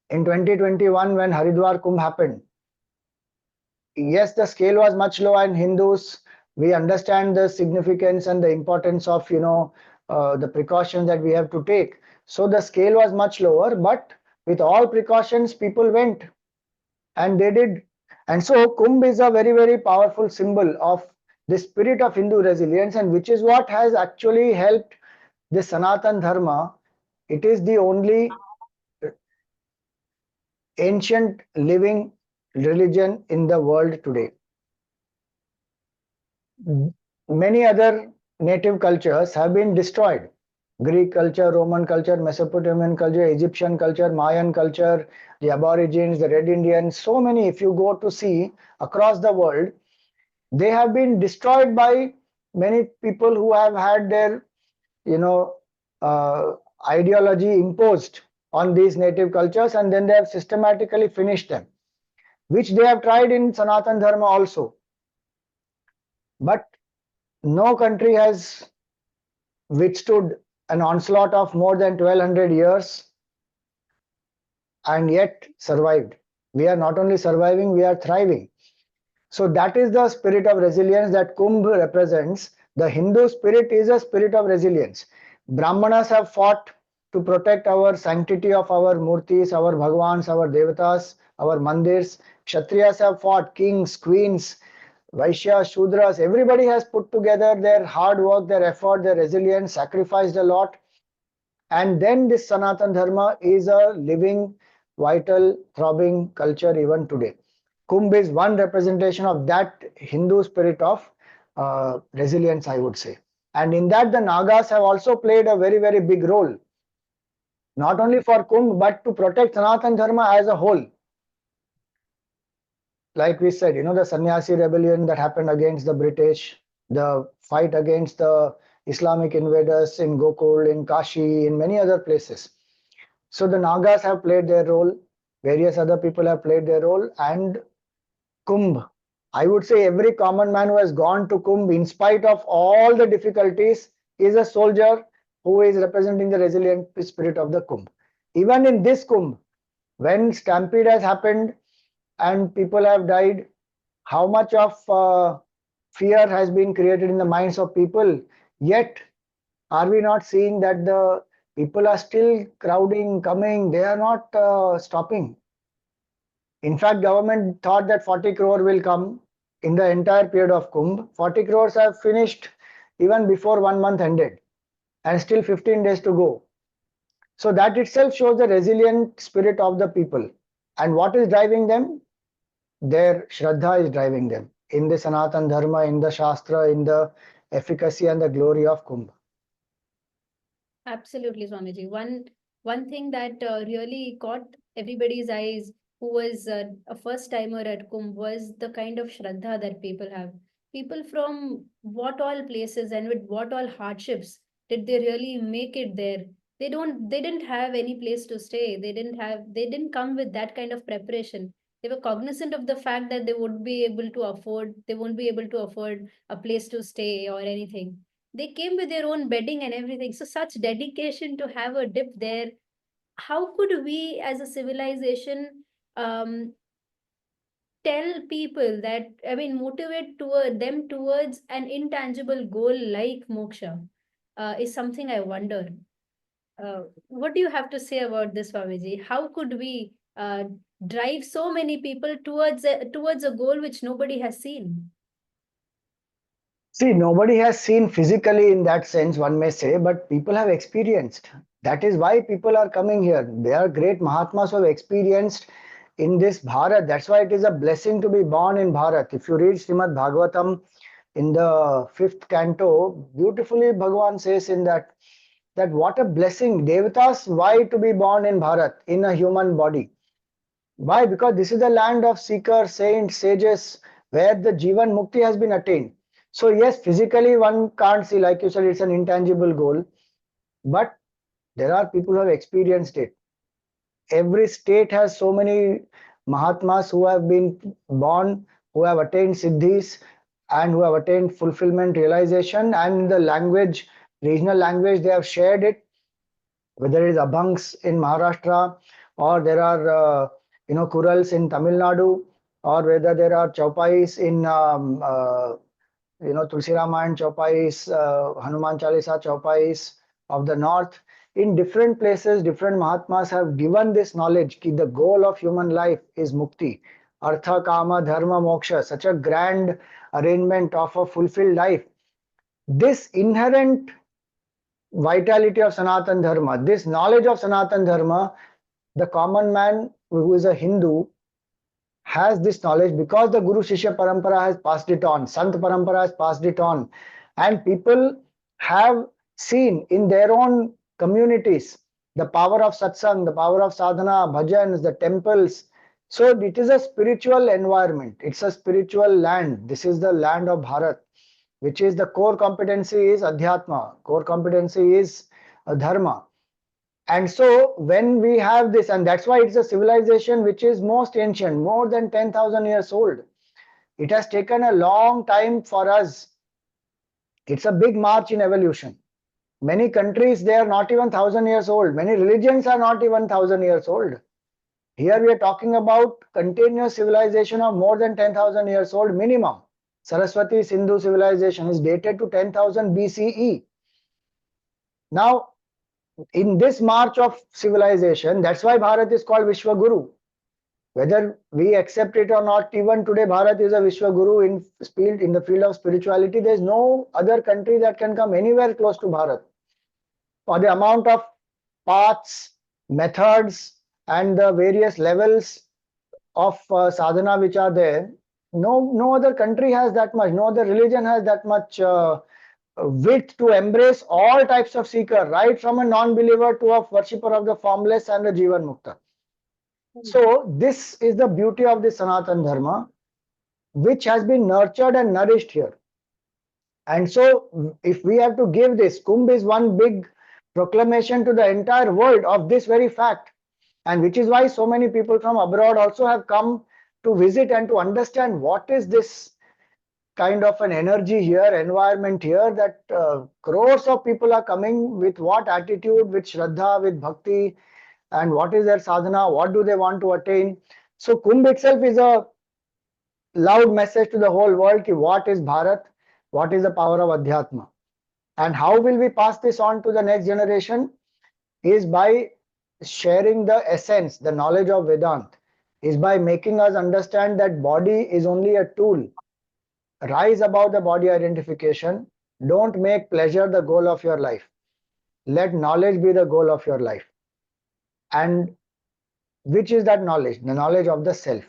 In 2021, when Haridwar Kumbh happened, yes, the scale was much lower, and Hindus, we understand the significance and the importance of the precautions that we have to take. So the scale was much lower, but with all precautions, people went, and they did. And so Kumbh is a very, very powerful symbol of the spirit of Hindu resilience, and which is what has actually helped the Sanatana Dharma. It is the only ancient living religion in the world today. Many other native cultures have been destroyed. Greek culture, Roman culture, Mesopotamian culture, Egyptian culture, Mayan culture, the Aborigines, the Red Indians, so many, if you go to see across the world, they have been destroyed by many people who have had their ideology imposed on these native cultures, and then they have systematically finished them, which they have tried in Sanatana Dharma also. But no country has withstood an onslaught of more than 1200 years and yet survived. We are not only surviving, we are thriving. So that is the spirit of resilience that Kumbh represents. The Hindu spirit is a spirit of resilience. Brahmanas have fought to protect our sanctity of our murtis, our bhagwans, our devatas, our mandirs. Kshatriyas have fought, kings, queens, Vaishyas, Shudras, everybody has put together their hard work, their effort, their resilience, sacrificed a lot. And then this Sanatana Dharma is a living, vital, throbbing culture even today. Kumbh is one representation of that Hindu spirit of resilience, I would say. And in that, the Nagas have also played a very, very big role. Not only for Kumbh, but to protect Sanatana Dharma as a whole. like we said, the sannyasi rebellion that happened against the British, the fight against the Islamic invaders in Gokul, in Kashi, in many other places. So the Nagas have played their role, various other people have played their role, and Kumbh, I would say every common man who has gone to Kumbh, in spite of all the difficulties, is a soldier who is representing the resilient spirit of the Kumbh. Even in this Kumbh, when stampede has happened and people have died, how much of fear has been created in the minds of people, yet are we not seeing that the people are still crowding, coming, they are not stopping. In fact, government thought that 40 crore will come in the entire period of Kumbh. 40 crores have finished even before 1 month ended, and still 15 days to go. So that itself shows the resilient spirit of the people. And what is driving them? Their Shraddha is driving them in the Sanātana Dharma, in the Shastra, in the efficacy and the glory of Kumbh. Absolutely, Swamiji. One thing that really caught everybody's eyes who was a first timer at Kumbh was the kind of Shraddha that people have. People from what all places and with what all hardships did they really make it there? They didn't have any place to stay. They didn't come with that kind of preparation. They were cognizant of the fact that they won't be able to afford a place to stay or anything. They came with their own bedding and everything. So such dedication to have a dip there. How could we as a civilization um, tell people that, I mean, motivate toward them towards an intangible goal like moksha is something I wonder. What do you have to say about this, Swamiji? How could we drive so many people towards a goal which nobody has seen? See, nobody has seen physically in that sense, one may say, but people have experienced. That is why people are coming here. They are great Mahatmas who have experienced in this Bharat. That's why it is a blessing to be born in Bharat. If you read Srimad Bhagavatam in the 5th canto, beautifully Bhagavan says in that what a blessing. Devatas, why to be born in Bharat, in a human body? Why? Because this is the land of seekers, saints, sages, where the Jivan Mukti has been attained. So yes, physically one can't see, like you said, it's an intangible goal, but there are people who have experienced it. Every state has so many Mahatmas who have been born, who have attained siddhis, and who have attained fulfillment, realization, and the language, regional language, they have shared it, whether it is Abhangs in Maharashtra, or there are Kurals in Tamil Nadu, or whether there are Chaupais in Tulsi Ramayana Chaupais, Hanuman Chalisa Chaupais of the north. In different places, different Mahatmas have given this knowledge that the goal of human life is mukti, artha, kama, dharma, moksha, such a grand arrangement of a fulfilled life. This inherent vitality of Sanātana Dharma, this knowledge of Sanātana Dharma, the common man who is a Hindu has this knowledge because the Guru Shishya Parampara has passed it on, Sant Parampara has passed it on, and people have seen in their own communities the power of satsang, the power of sadhana, bhajans, the temples. So it is a spiritual environment, it's a spiritual land. This is the land of Bharat, which is the core competency is adhyatma, core competency is dharma. And so when we have this, and that's why it's a civilization which is most ancient, more than 10,000 years old. It has taken a long time for us. It's a big march in evolution. Many countries, they are not even 1,000 years old. Many religions are not even 1,000 years old. Here we are talking about continuous civilization of more than 10,000 years old minimum. Saraswati Sindhu civilization is dated to 10,000 BCE. Now, in this march of civilization, that's why Bharat is called Vishwa Guru. Whether we accept it or not, even today Bharat is a Vishwa Guru in the field of spirituality. There is no other country that can come anywhere close to Bharat. For the amount of paths, methods, and the various levels of sadhana which are there, no other country has that much, no other religion has that much width to embrace all types of seeker, right from a non-believer to a worshipper of the formless and a Jivan Mukta. So this is the beauty of the Sanātana Dharma. which has been nurtured and nourished here. And so, if we have to give this, Kumbh is one big proclamation to the entire world of this very fact. And which is why so many people from abroad also have come to visit and to understand what is this kind of an energy here, environment here, that crores of people are coming with what attitude, with Shraddha, with Bhakti, and what is their sadhana, what do they want to attain. So Kumbh itself is a loud message to the whole world ki what is Bharat, what is the power of Adhyatma. And how will we pass this on to the next generation? Is by sharing the essence, the knowledge of Vedanta, is by making us understand that body is only a tool. Rise above the body identification. Don't make pleasure the goal of your life. Let knowledge be the goal of your life. And which is that knowledge? The knowledge of the self.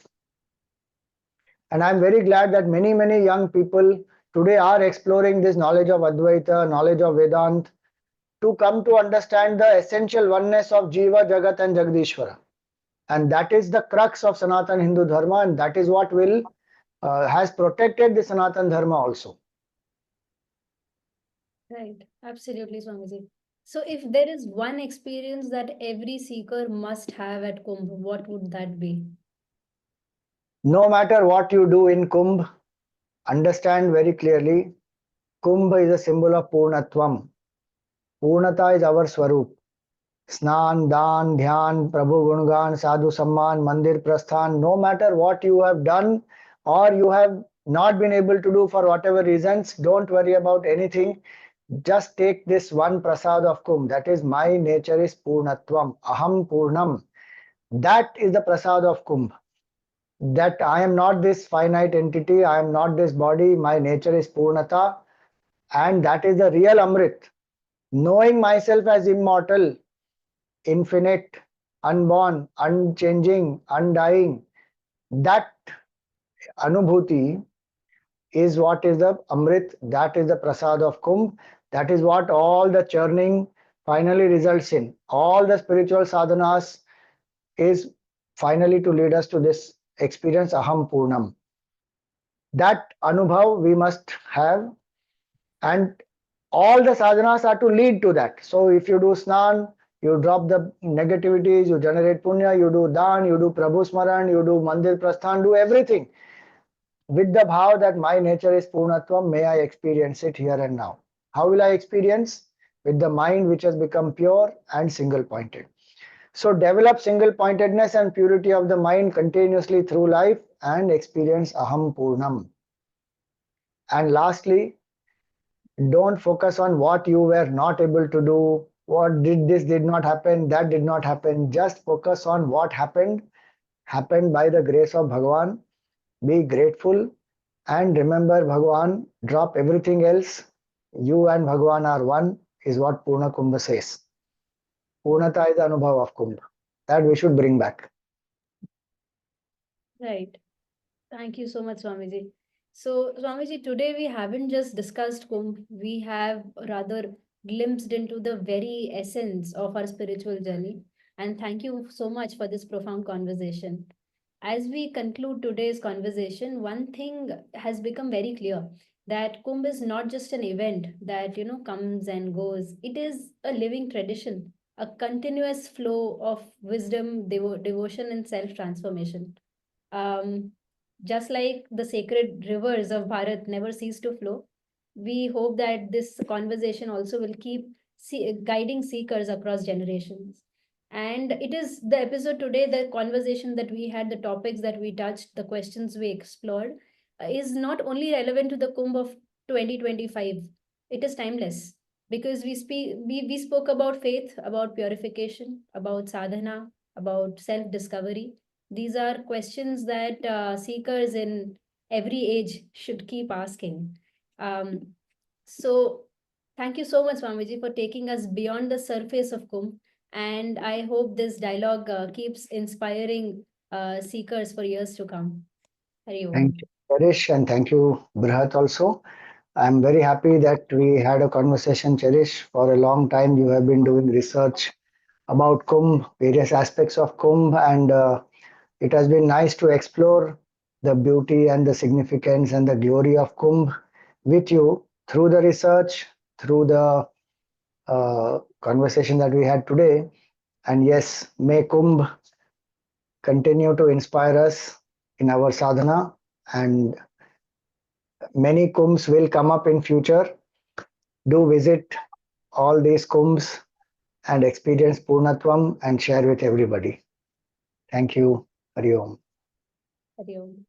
And I'm very glad that many, many young people today are exploring this knowledge of Advaita, knowledge of Vedanta, to come to understand the essential oneness of Jiva, Jagat and Jagadishvara. And that is the crux of Sanatana Hindu Dharma, and that is what will has protected the Sanatana Dharma also. Right, absolutely, Swamiji. So if there is one experience that every seeker must have at Kumbh, what would that be? No matter what you do in Kumbh, understand very clearly, Kumbh is a symbol of Purnatvam. Purnata is our Swarup. Snan, Dan, Dhyan, Prabhu Gungan, Sadhu Samman, Mandir Prasthan, no matter what you have done or you have not been able to do for whatever reasons, don't worry about anything. Just take this one prasad of Kumbh. That is, my nature is Purnatvam, Aham Purnam. That is the prasad of Kumbh. That I am not this finite entity, I am not this body, my nature is Purnata, and that is the real Amrit. Knowing myself as immortal, infinite, unborn, unchanging, undying, that Anubhuti is what is the Amrit, that is the Prasad of Kumbh, that is what all the churning finally results in. All the spiritual sadhanas is finally to lead us to this experience Aham Purnam. That Anubhav we must have, and all the sadhanas are to lead to that. So if you do Snan, you drop the negativities, you generate Punya, you do dānā, you do Prabhu Smaran, you do Mandir Prasthan, do everything with the bhav that my nature is Purnatvam, may I experience it here and now. How will I experience? With the mind which has become pure and single-pointed. So develop single-pointedness and purity of the mind continuously through life and experience Aham Purnam. And lastly, don't focus on what you were not able to do, what did not happen, that did not happen. Just focus on what happened by the grace of Bhagavan. Be grateful and remember Bhagavan, drop everything else. You and Bhagavan are one, is what Purna Kumbha says. Purnata is the Anubhav of Kumbh. That we should bring back. Right. Thank you so much, Swamiji. So, Swamiji, today we haven't just discussed Kumbh, we have rather glimpsed into the very essence of our spiritual journey. And thank you so much for this profound conversation. As we conclude today's conversation, one thing has become very clear, that Kumbh is not just an event that comes and goes. It is a living tradition, a continuous flow of wisdom, devotion, and self-transformation. Just like the sacred rivers of Bharat never cease to flow, we hope that this conversation also will keep guiding seekers across generations. And it is the episode today, the conversation that we had, the topics that we touched, the questions we explored, is not only relevant to the Kumbh of 2025, it is timeless. Because we spoke about faith, about purification, about sadhana, about self-discovery. These are questions that seekers in every age should keep asking. So thank you so much, Swamiji, for taking us beyond the surface of Kumbh. And I hope this dialogue keeps inspiring seekers for years to come. Hari Om. Thank you, Cherish, and thank you, Brihat, also. I'm very happy that we had a conversation, Cherish. For a long time, you have been doing research about Kumbh, various aspects of Kumbh, and it has been nice to explore the beauty and the significance and the glory of Kumbh with you through the research, through the conversation that we had today. And yes, may Kumbh continue to inspire us in our sadhana, and many Kumbhs will come up in future. Do visit all these Kumbhs and experience Purnatvam and share with everybody. Thank you. Hari Om. Hari Om.